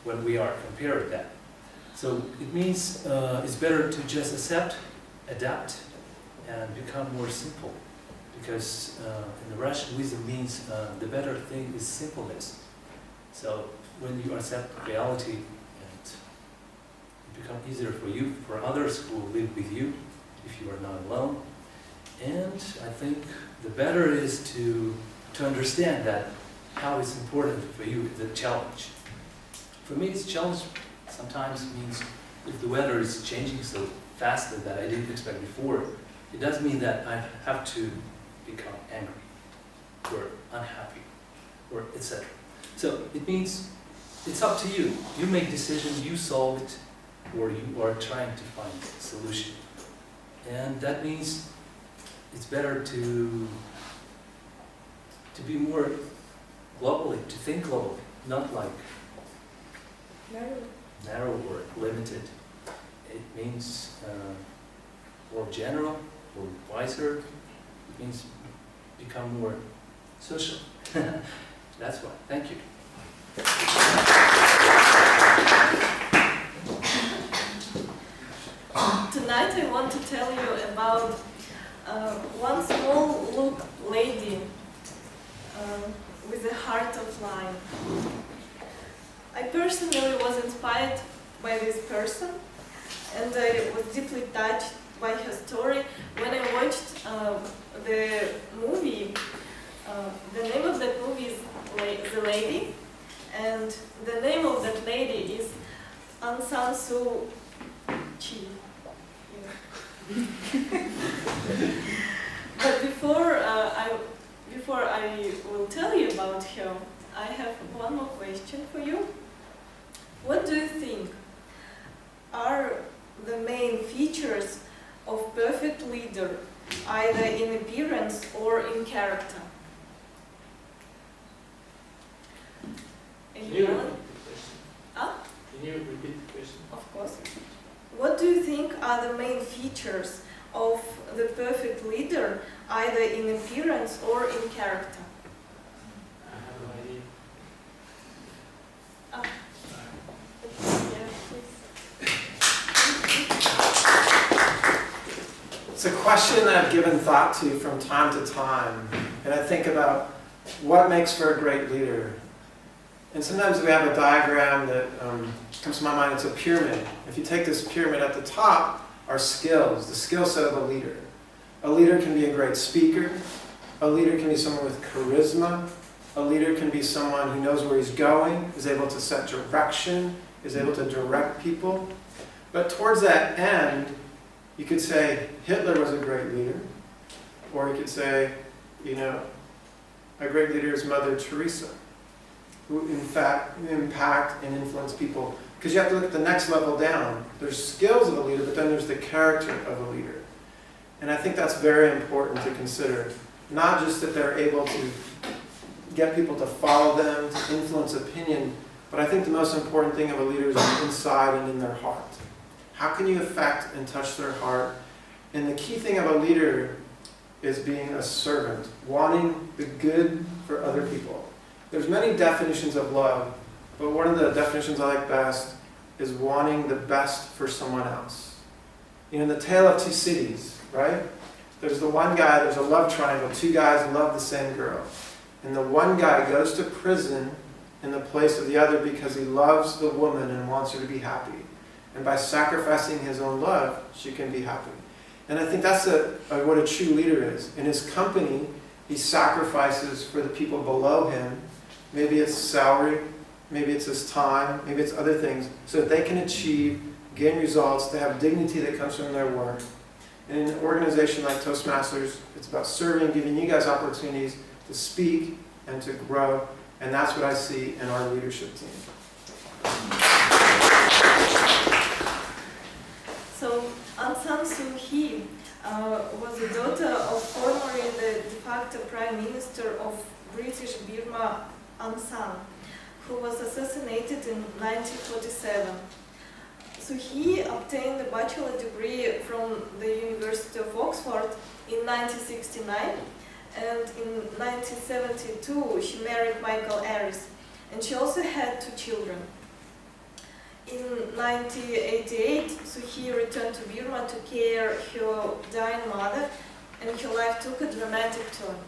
when we are compared that. So it means it's better to just accept, adapt, and become more simple. Because in the Russian wisdom means the better thing is simpleness. So when you accept reality, and it becomes easier for you, for others who will live with you, if you are not alone. And I think the better is to understand that how it's important for you, the challenge. For me, this challenge sometimes means if the weather is changing so fast that I didn't expect before, it does mean that I have to become angry or unhappy or etc. So it means it's up to you. You make decisions, you solve it, or you are trying to find a solution. And that means it's better to be more globally, to think globally, not like narrow or limited. It means more general or wiser. It means become more social. That's why. Thank you. Tonight I want to tell you about one small lady with a heart of lion. I personally was inspired by this person, and I was deeply touched by her story when I watched the movie. The name of that movie is lady, and the name of that lady is Aung San Suu Kyi. But before I will tell you about her, I have one more question for you. What do you think are the main features of perfect leader, either in appearance or in character? Can you repeat the question? Huh? Can you repeat the question? Of course. What do you think are the main features of the perfect leader, either in appearance or in character? I have no idea. Oh. Yeah, please. It's a question that I've given thought to from time to time, and I think about what makes for a great leader. And sometimes we have a diagram that comes to my mind. It's a pyramid. If you take this pyramid, at the top are skills, the skill set of a leader. A leader can be a great speaker. A leader can be someone with charisma. A leader can be someone who knows where he's going, is able to set direction, is able to direct people. But towards that end, you could say Hitler was a great leader. Or you could say, you know, a great leader is Mother Teresa, who in fact impact and influence people. Because you have to look at the next level down. There's skills of a leader, but then there's the character of a leader. And I think that's very important to consider. Not just that they're able to get people to follow them, to influence opinion, but I think the most important thing of a leader is inside and in their heart. How can you affect and touch their heart? And the key thing of a leader is being a servant, wanting the good for other people. There's many definitions of love, but one of the definitions I like best is wanting the best for someone else. You know, in the Tale of Two Cities, right? There's the one guy, there's a love triangle, two guys love the same girl. And the one guy goes to prison in the place of the other because he loves the woman and wants her to be happy. And by sacrificing his own love, she can be happy. And I think that's what a true leader is. In his company, he sacrifices for the people below him. Maybe it's salary, maybe it's his time, maybe it's other things, so that they can achieve, gain results, to have dignity that comes from their work. And in an organization like Toastmasters, it's about serving, giving you guys opportunities to speak and to grow, and that's what I see in our leadership team. So, Aung San Suu Kyi was the daughter of formerly the de facto Prime Minister of British Burma, Aung San, who was assassinated in 1947. Suu Kyi obtained a bachelor degree from the University of Oxford in 1969, and in 1972 she married Michael Aris, and she also had 2 children. In 1988, Suu Kyi returned to Burma to care for her dying mother, and her life took a dramatic turn.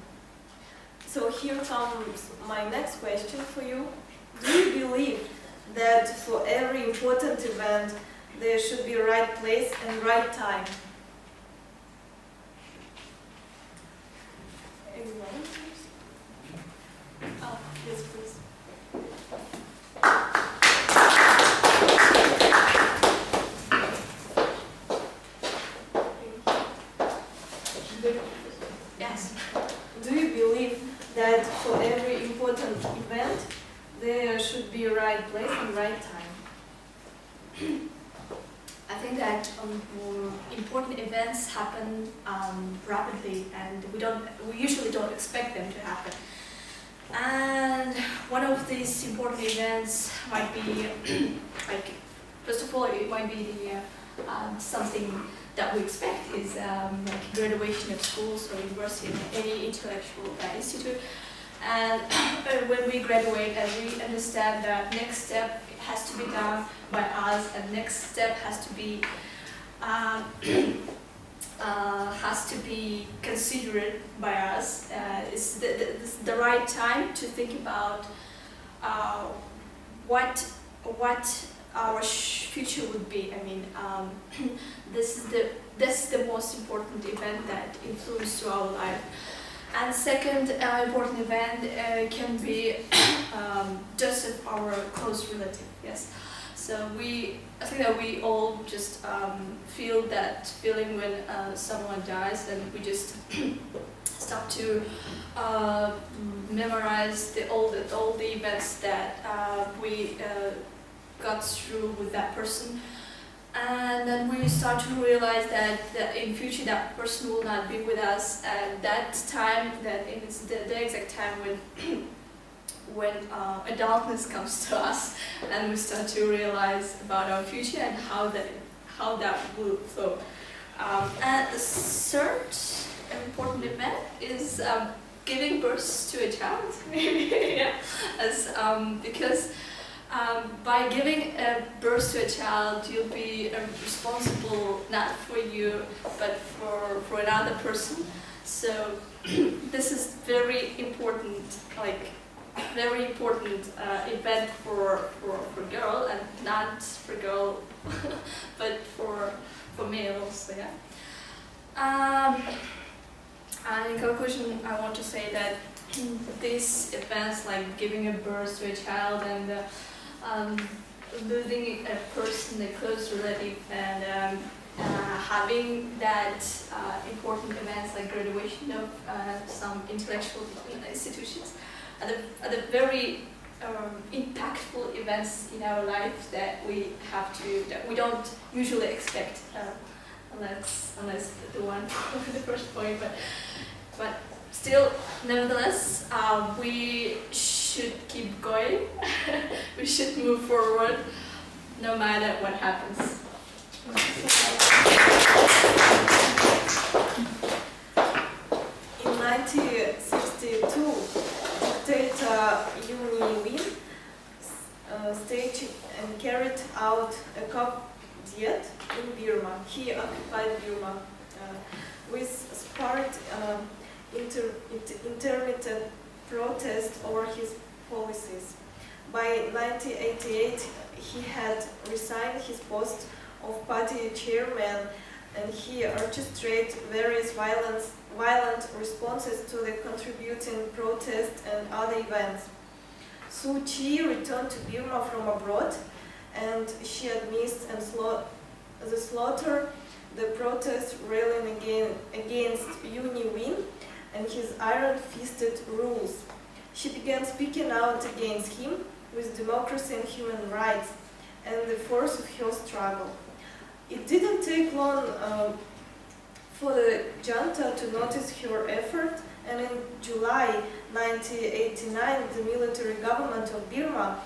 So here comes my next question for you. Do you believe that for every important event there should be right place and right time? Anyone, please? Oh, yes, please. Yes. Do you believe that for every important event there should be a right place and right time? I think that important events happen rapidly, and we usually don't expect them to happen. And one of these important events might be, like, first of all, it might be the something that we expect is like graduation of schools or university, any intellectual institute. And when we graduate and we understand that next step has to be done by us, and next step has to be considered by us, it's the right time to think about what our future would be. I mean, this is the most important event that influences our life. And second important event can be death of our close relative. Yes. So I think that we all just feel that feeling when someone dies, and we just start to memorize all the events that we got through with that person. And then we start to realize that in future that person will not be with us at that time, that it's the exact time when adultness comes to us, and we start to realize about our future and how that will flow. And the third important event is giving birth to a child, maybe, yeah, because by giving birth to a child, you'll be responsible not for you, but for another person. So this is very important, event for girl, and not for girl, but for males. Yeah. And in conclusion, I want to say that these events, like giving a birth to a child and losing a person, a close relative, and having that important events like graduation of some intellectual institutions are the very impactful events in our life that we don't usually expect, unless the one with the first point, but still, nevertheless, we should keep going. We should move forward, no matter what happens. In 1962, dictator Uni Win staged and carried out a coup d'etat in Burma. He occupied Burma with sparked intermittent protest over his policies. By 1988, he had resigned his post of party chairman, and he orchestrated various violent responses to the contributing protests and other events. Suu Kyi returned to Burma from abroad, and she admits the slaughter, the protest railing against Uni Win and his iron-fisted rules. She began speaking out against him with democracy and human rights and the force of her struggle. It didn't take long for the junta to notice her effort, and in July 1989, the military government of Burma,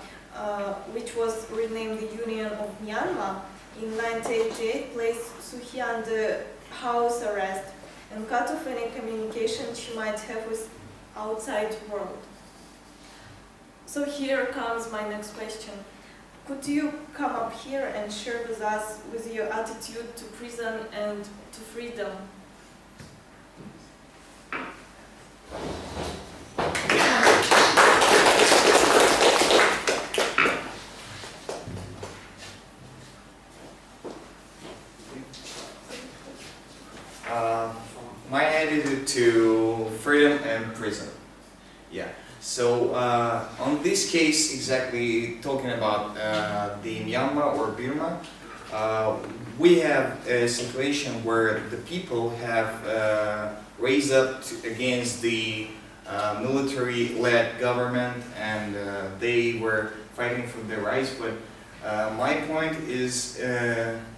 which was renamed the Union of Myanmar, in 1988 placed Suu Kyi under house arrest and cut off any communication she might have with outside world. So here comes my next question. Could you come up here and share with us with your attitude to prison and to freedom? My attitude to freedom and prison. Yeah. So on this case, exactly talking about the Myanmar or Burma, we have a situation where the people have raised up against the military-led government, and they were fighting for their rights. But my point is,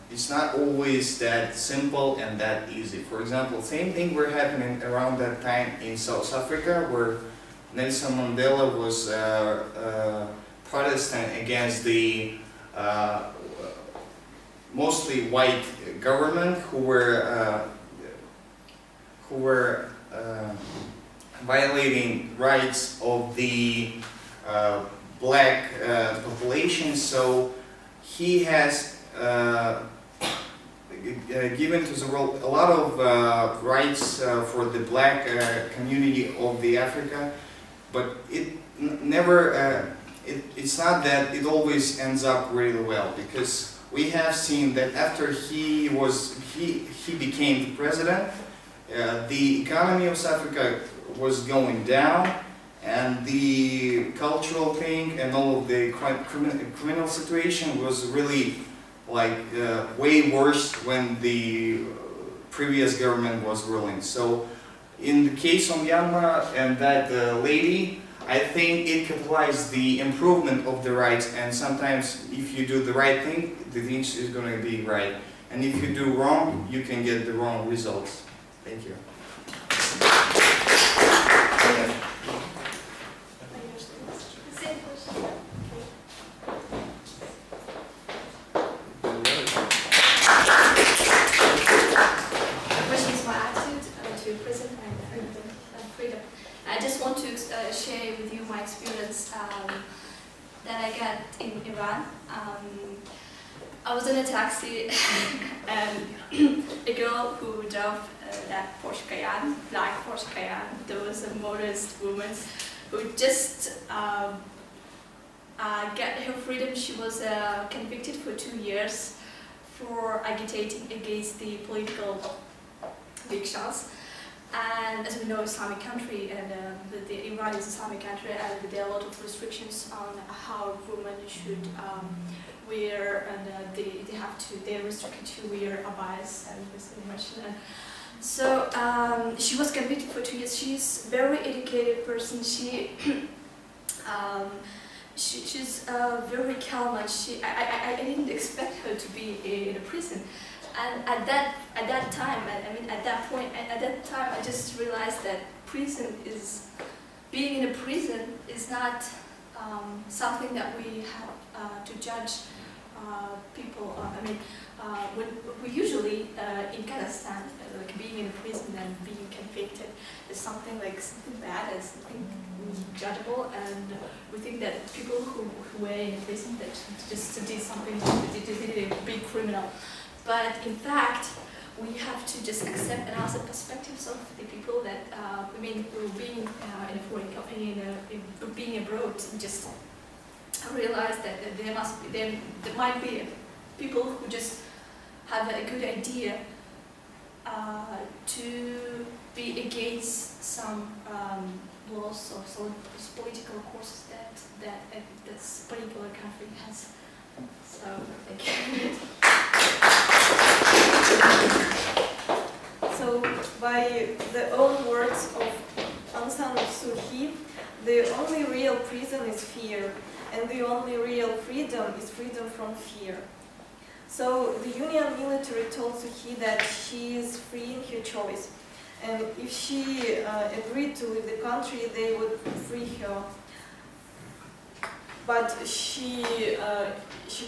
it's not always that simple and that easy. For example, same thing were happening around that time in South Africa, where Nelson Mandela was protesting against the mostly white government who were violating rights of the black population. So he has given to the world a lot of rights for the black community of the Africa, but it never, it's not that it always ends up really well, because we have seen that after he became the president, the economy of South Africa was going down, and the cultural thing and all of the criminal situation was really like way worse when the previous government was ruling. So in the case of Myanmar and that lady, I think it catalyzed the improvement of the rights, and sometimes if you do the right thing, the thing is going to be right. And if you do wrong, you can get the wrong results. Thank you. Question is my attitude to prison and freedom. I just want to share with you my experience that I got in Iran. I was in a taxi and a girl who drove that Porsche Cayenne, black Porsche Cayenne. There was a motorist woman who just got her freedom. She was convicted for 2 years for agitating against the political rickshaws. And as we know, Islamic country, and the Iran is an Islamic country, and there are a lot of restrictions on how women should wear, and they're restricted to wear abayas and this information. And so she was convicted for 2 years. She's a very educated person. She's very calm, and I didn't expect her to be in a prison. And at that time, at that time, I just realized that being in a prison is not something that we have to judge people on. When we usually in Kazakhstan, like being in a prison and being convicted is something bad, it's something judgeable, and we think that people who were in prison that just did something, did a big criminal. But in fact, we have to just accept and ask the perspectives of the people that, being in a foreign company, being abroad, just realize that there might be people who just have a good idea to be against some laws or some political courses that this particular country has. So, thank you. So, by the own words of Aung San Suu Kyi, the only real prison is fear, and the only real freedom is freedom from fear. So, the Union military told Suu Kyi that she is free in her choice, and if she agreed to leave the country, they would free her. But she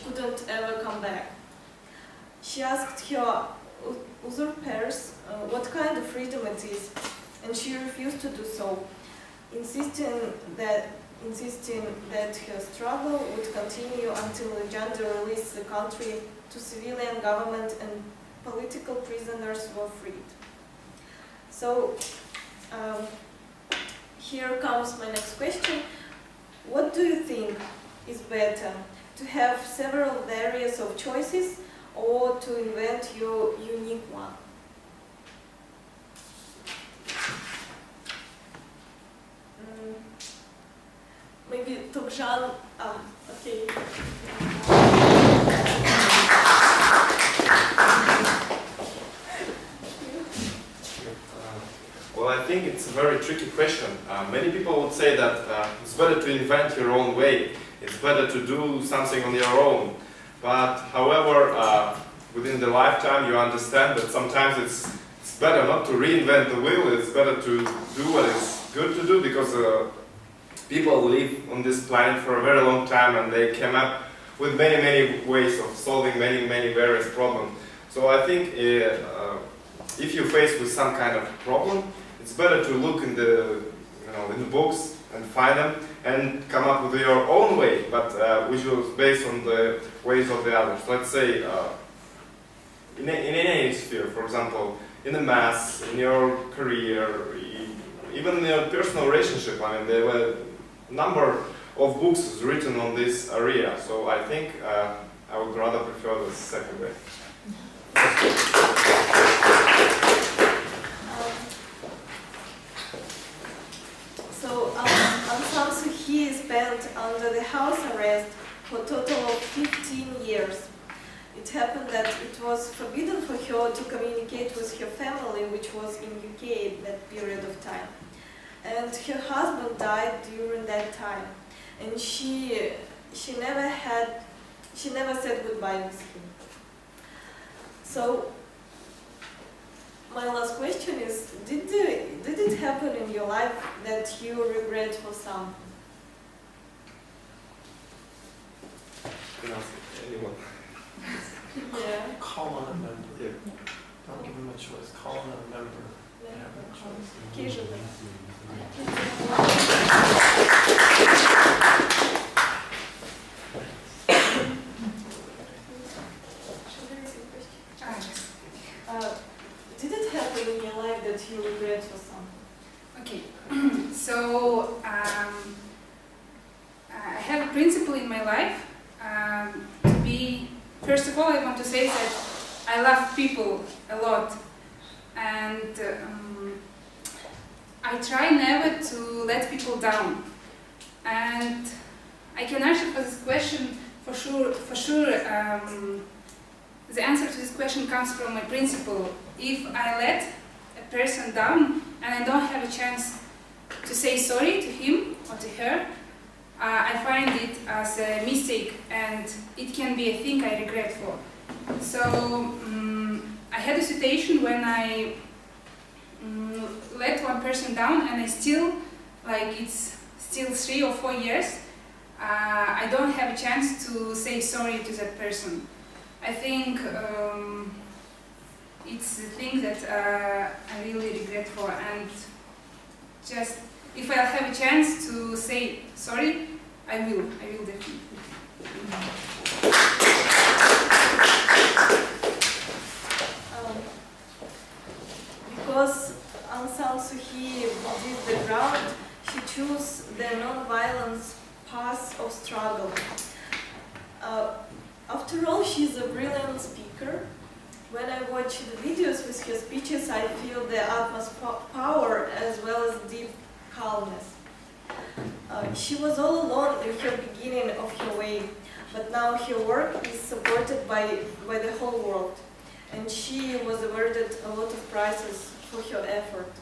couldn't ever come back. She asked her usurpers what kind of freedom it is, and she refused to do so, insisting that her struggle would continue until the junta released the country to civilian government and political prisoners were freed. So here comes my next question. What do you think is better, to have several various of choices or to invent your unique one? Maybe Tokjan. Okay. Well, I think it's a very tricky question. Many people would say that it's better to invent your own way. It's better to do something on your own. But, however, within the lifetime, you understand that sometimes it's better not to reinvent the wheel. It's better to do what is good to do, because people live on this planet for a very long time, and they came up with many ways of solving many various problems. So I think if you're faced with some kind of problem, it's better to look in the books and find them and come up with your own way, but which was based on the ways of the others. Let's say in any sphere, for example, in the maths, in your career, even in your personal relationship. There were a number of books written on this area, so I think I would rather prefer the second way. Aung San Suu Kyi spent under the house arrest for a total of 15 years. It happened that it was forbidden for her to communicate with her family, which was in UK at that period of time. And her husband died during that time. And she never said goodbye with him. So my last question is, did it happen in your life that you regret for something? Can ask anyone. Yeah. Call on a member. Yeah. Don't give them a choice. Call on a member. They have no choice. Occasionally. Did it happen in your life that you regret for something? Okay, so I have a principle in my life to be, first of all, I want to say that I love people a lot, and I try never to let people down. And I can answer for this question for sure. The answer to this question comes from my principle. If I let a person down and I don't have a chance to say sorry to him or to her, I find it as a mistake, and it can be a thing I regret for. So I had a situation when I let one person down, and I still, like it's still 3 or 4 years, I don't have a chance to say sorry to that person. I think it's a thing that I really regret for, and just if I have a chance to say sorry, I will definitely. Because Aung San Suu Kyi did the ground, she chose the non-violence path of struggle. After all, she's a brilliant speaker. When I watch the videos with her speeches, I feel the utmost power as well as deep calmness. She was all alone in her beginning of her way, but now her work is supported by the whole world. And she was awarded a lot of prizes for her effort.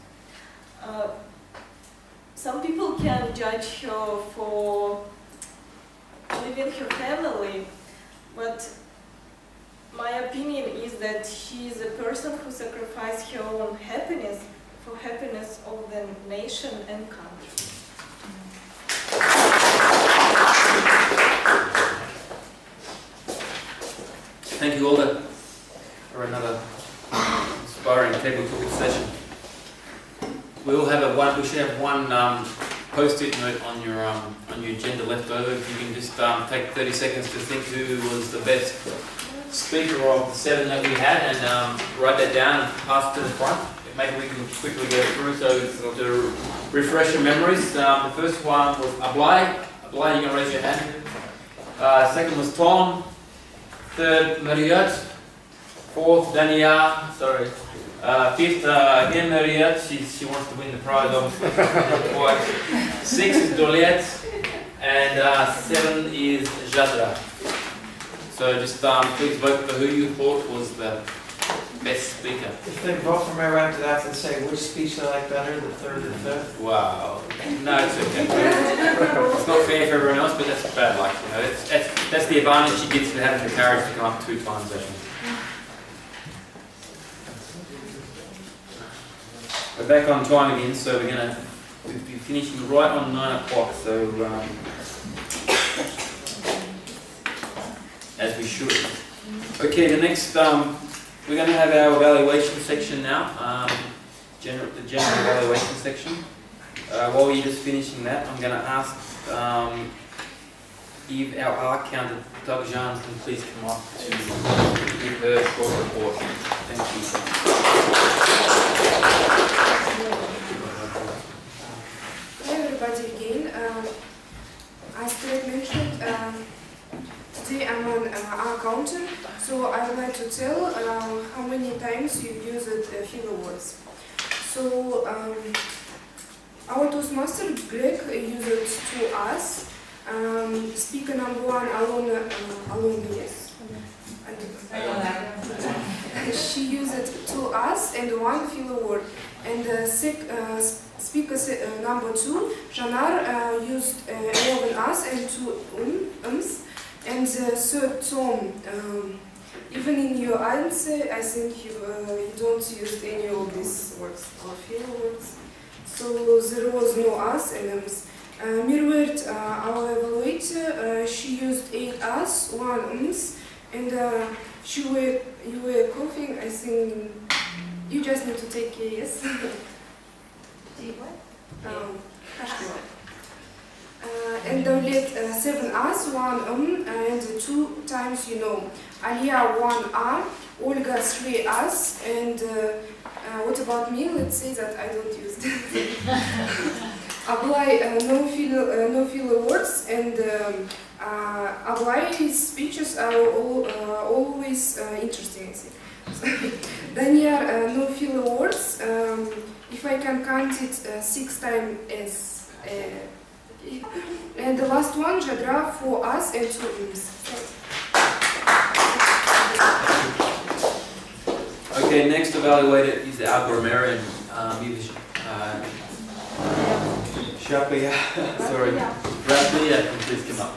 Some people can judge her for leaving her family, but my opinion is that she is a person who sacrificed her own happiness for happiness of the nation and country. Thank you, Olga, for another inspiring table talk session. We should have one post-it note on your agenda left over. If you can just take 30 seconds to think who was the best speaker of the 7 that we had, and write that down and pass to the front. Maybe we can quickly go through so to refresh your memories. The first one was Ablai. Ablai, you can raise your hand. Second was Tom. Third, Mariette. Fourth, Dania. Sorry. Fifth, again Mariette. She wants to win the prize, obviously. Sixth is Doliette. And 7 is Jadra. So just please vote for who you thought was the best speaker. If they vote for me right after that, and say which speech they like better, the 3rd or 5th. Wow. No, it's okay. It's not fair for everyone else, but that's bad luck. You know, that's the advantage she gets for having the courage to come up 2 times, actually. We're back on time again, so we're going to be finishing right on 9 o'clock. So as we should. Okay, the next we're going to have our evaluation section now. The general evaluation section. While you're just finishing that, I'm going to ask if our art counter, Doug Jean, can please come up to give her short report. Thank you. Hi everybody again. As Greg mentioned, today I'm an art counter, so I would like to tell how many times you used filler words. So Our Toastmaster Greg used to us. Speaker number 1, Alona, yes. She used it to us and one filler word. And speaker number 2, Janar, used 11 us and 2 ums. And third Tom, even in your answer, I think you don't use any of these words or filler words. So there was no us and ums. Mirwert, our evaluator, she used 8 us, 1 ums, and you were coughing. I think you just need to take care, yes? And Davlet 7 us, 1 and 2 times you know. Alia 1 Olga 3 us, and what about me? Let's say that I don't use it. Ablai no filler words, and Ablai's speeches are always interesting, I think. Danyar no filler words. If I can count it 6 times as. And the last one, Jadra, for us and 2 ums. Okay, next evaluator is our grammarian, Shapia. Sorry, Rapia, please come up.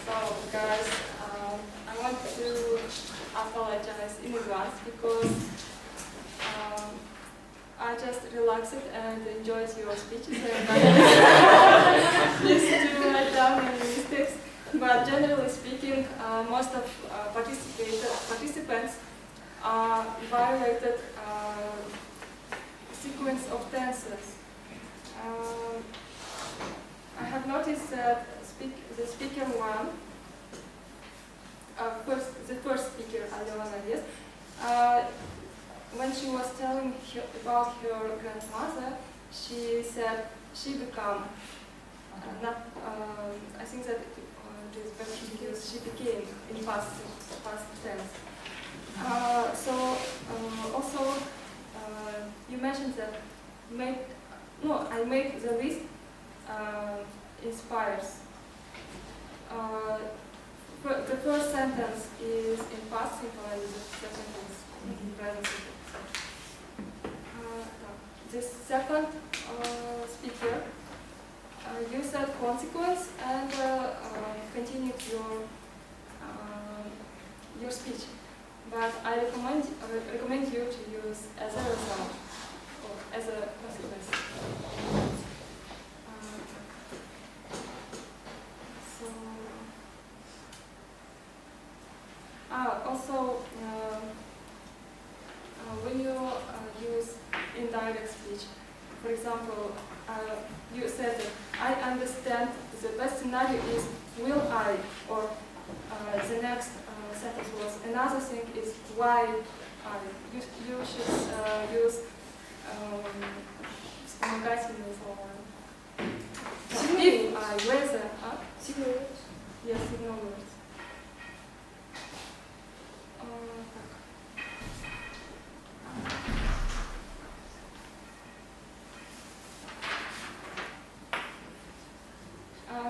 So, guys, I want to apologize in advance because I just relaxed and enjoyed your speeches and I used to write down any mistakes. But generally speaking, most of participants violated sequence of tenses. I have noticed that the speaker 1, the first speaker, Alona, yes, when she was telling about her grandmother, she said she became, I think that it is better to use she became in past tense. Also, you mentioned that I made the list inspires. The first sentence is in past simple and the second is in present simple. The second speaker, you said consequence and continued your speech, but I recommend you to use as a result or as a consequence. Also, when you use indirect speech, for example, you said that I understand the best scenario is will I, or the next sentence was another thing is why I. You should use вспомогательные слова. If I, whether, signal words. Yes, signal words.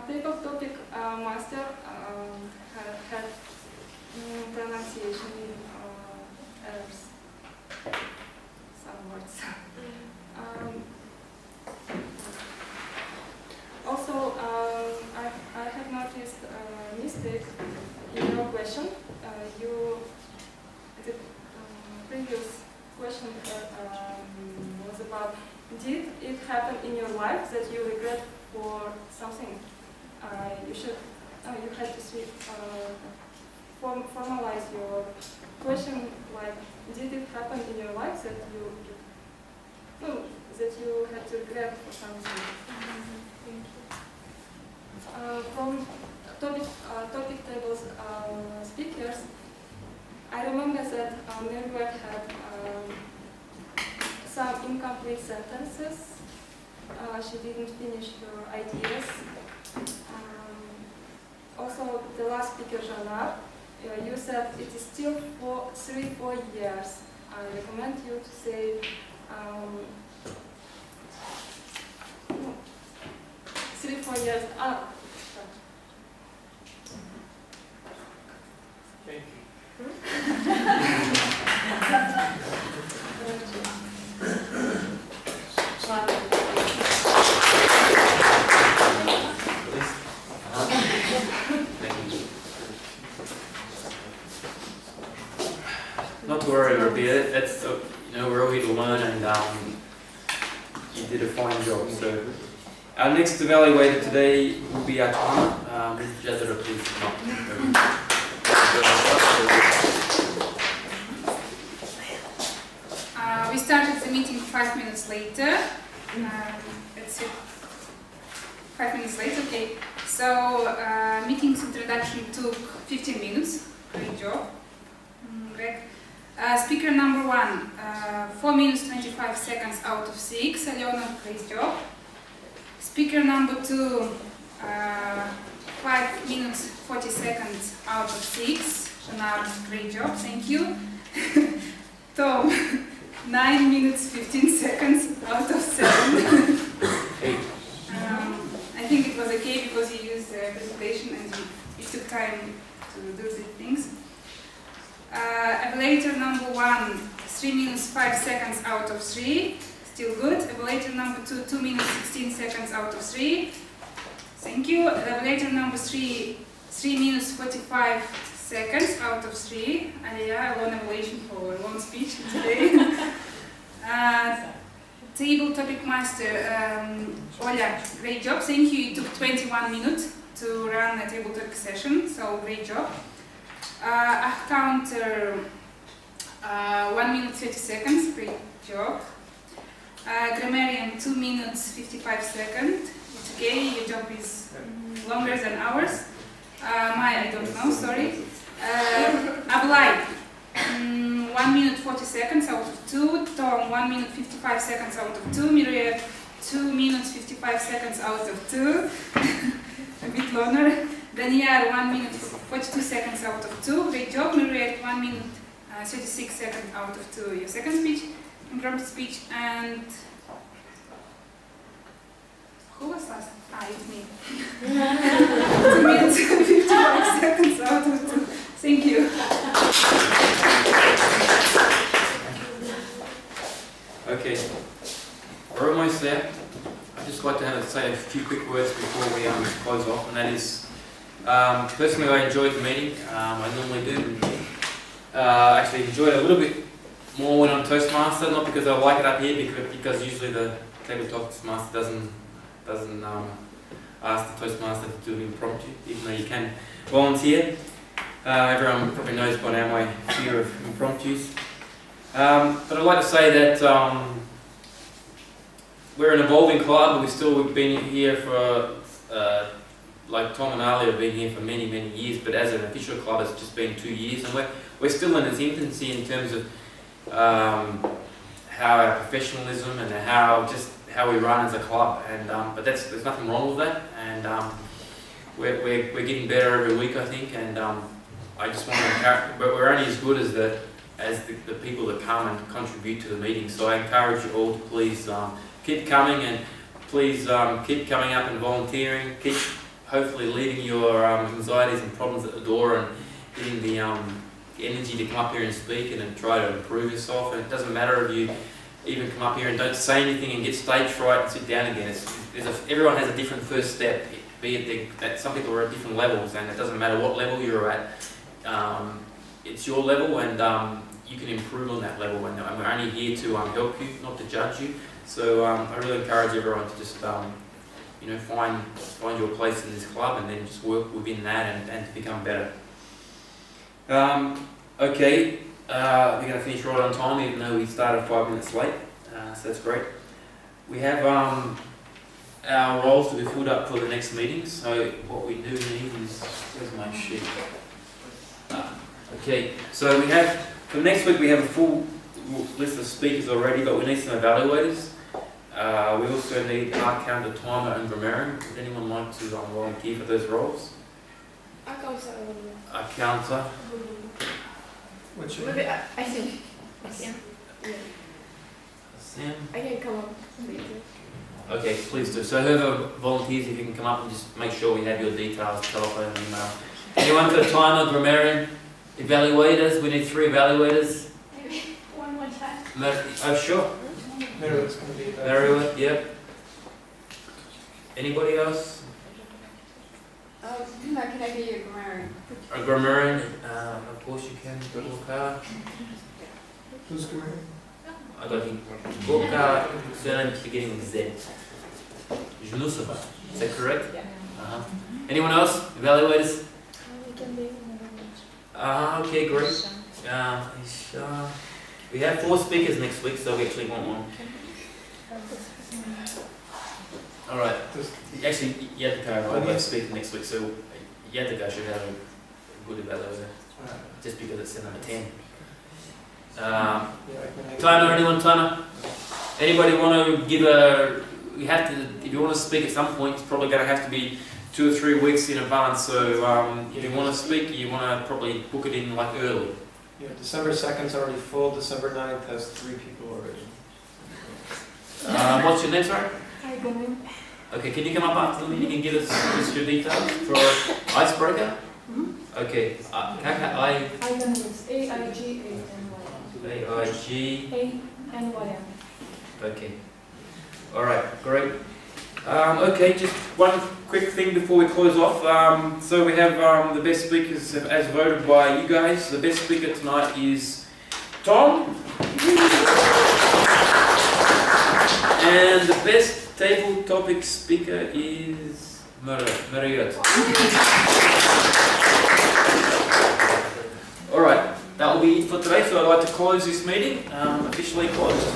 Table topic master had pronunciation errors, some words. Also, I have noticed a mistake in your question. The previous question was about, did it happen in your life that you regret for something? You had to formalize your question like, did it happen in your life that you had to regret for something? Thank you. From topic tables speakers, I remember that Mary had some incomplete sentences. She didn't finish her ideas. Also, the last speaker, Jana, you said it is still 3-4 years I recommend you to say 3-4 years. Thank you. Not to worry, Rabia. That's we're all here to learn, and you did a fine job. So our next evaluator today will be our timer. Ms. Jazara, please come up. We started the meeting 5 minutes later. That's it. 5 minutes later, okay. So meeting's introduction took 15 minutes. Great job, Greg. Speaker number 1, 4 minutes 25 seconds out of 6. Aliona, great job. Speaker number 2, 5 minutes 40 seconds out of 6. Shanar, great job, thank you. Tom, 9 minutes 15 seconds out of 7. I think it was okay because you used the presentation and you took time to do the things. Evaluator number 1, 3 minutes 5 seconds out of 3. Still good. Evaluator number 2, 2 minutes 16 seconds out of 3. Thank you. Evaluator number 3, 3 minutes 45 seconds out of 3. I won evaluation for a long speech today. Table topic master, Oля, great job. Thank you. You took 21 minutes to run a table topic session, so great job. Counter, 1 minute 30 seconds, great job. Grammarian, 2 minutes 55 seconds. It's okay, your job is longer than ours. Maya, I don't know, sorry. Ablai, 1 minute 40 seconds out of 2. Tom, 1 minute 55 seconds out of 2. Miriam, 2 minutes 55 seconds out of 2. A bit longer. Daniel, 1 minute 42 seconds out of 2. Great job. Miriam, 1 minute 36 seconds out of 2. Your second speech, impromptu speech, and who was last? It's me. 2 minutes 55 seconds out of 2. Thank you. Okay, we're almost there. I'd just like to say a few quick words before we close off, and that is, personally I enjoyed the meeting. I normally do. Actually enjoyed it a little bit more when I'm Toastmaster, not because I like it up here, because usually the table Toastmaster doesn't ask the Toastmaster to do an impromptu, even though you can volunteer. Everyone probably knows by now my fear of impromptus. But I'd like to say that we're an evolving club. We've been here for, like Tom and Ali have been here for many, many years, but as an official club it's just been 2 years, and we're still in its infancy in terms of how our professionalism and how we run as a club. And but there's nothing wrong with that, and we're getting better every week, I think. And I just want to encourage, but we're only as good as the people that come and contribute to the meeting. So I encourage you all to please keep coming, and please keep coming up and volunteering. Keep hopefully leaving your anxieties and problems at the door, and getting the energy to come up here and speak and try to improve yourself. And it doesn't matter if you even come up here and don't say anything and get stage fright and sit down again. Everyone has a different first step, be it that some people are at different levels, and it doesn't matter what level you're at. It's your level, and you can improve on that level, and we're only here to help you, not to judge you. So I really encourage everyone to just find your place in this club, and then just work within that and to become better. Okay, we're going to finish right on time, even though we started 5 minutes late, so that's great. We have our roles to be filled up for the next meeting, so what we do need is, where's my sheet? Okay, so we have, for next week we have a full list of speakers already, but we need some evaluators. We also need art counter, timer and grammarian. Would anyone like to volunteer for those roles? Art counter. Maybe I think. Sam? I can come up later. Okay, please do. So whoever volunteers, if you can come up and just make sure we have your details, telephone, email. Anyone got a timer, grammarian? Evaluators, we need 3 evaluators. Maybe one more time. Oh, sure. Meredith's going to be there. Meredith, yep. Anybody else? Can I be a grammarian? A grammarian? Of course you can. Gorka. Who's grammarian? I got him. Gorka, surname beginning with Z. Jnusova. Is that correct? Yeah. Anyone else? Evaluators? We can be Okay, great. We have 4 speakers next week, so we actually want one. Alright. Actually, Yadika will be speaking next week, so Yadika should have a good evaluator. Just because it's in number 10. Timer, anyone timer? Anybody want to give a... You have to, if you want to speak at some point, it's probably going to have to be 2 or 3 weeks in advance, so if you want to speak, you want to probably book it in like early. Yeah, December 2nd's already full, December 9th has 3 people already. What's your name, sorry? Hi, Ganem. Okay, can you come up after the meeting and give us just your details for icebreaker? Okay, Aiganem is A-I-G-A-N-Y-M. A-I-G... A-N-Y-M. Okay. Alright, great. Okay, just one quick thing before we close off. So we have the best speakers as voted by you guys. The best speaker tonight is Tom. And the best table topic speaker is Mariot. Alright, that will be it for today. So I'd like to close this meeting, officially closed.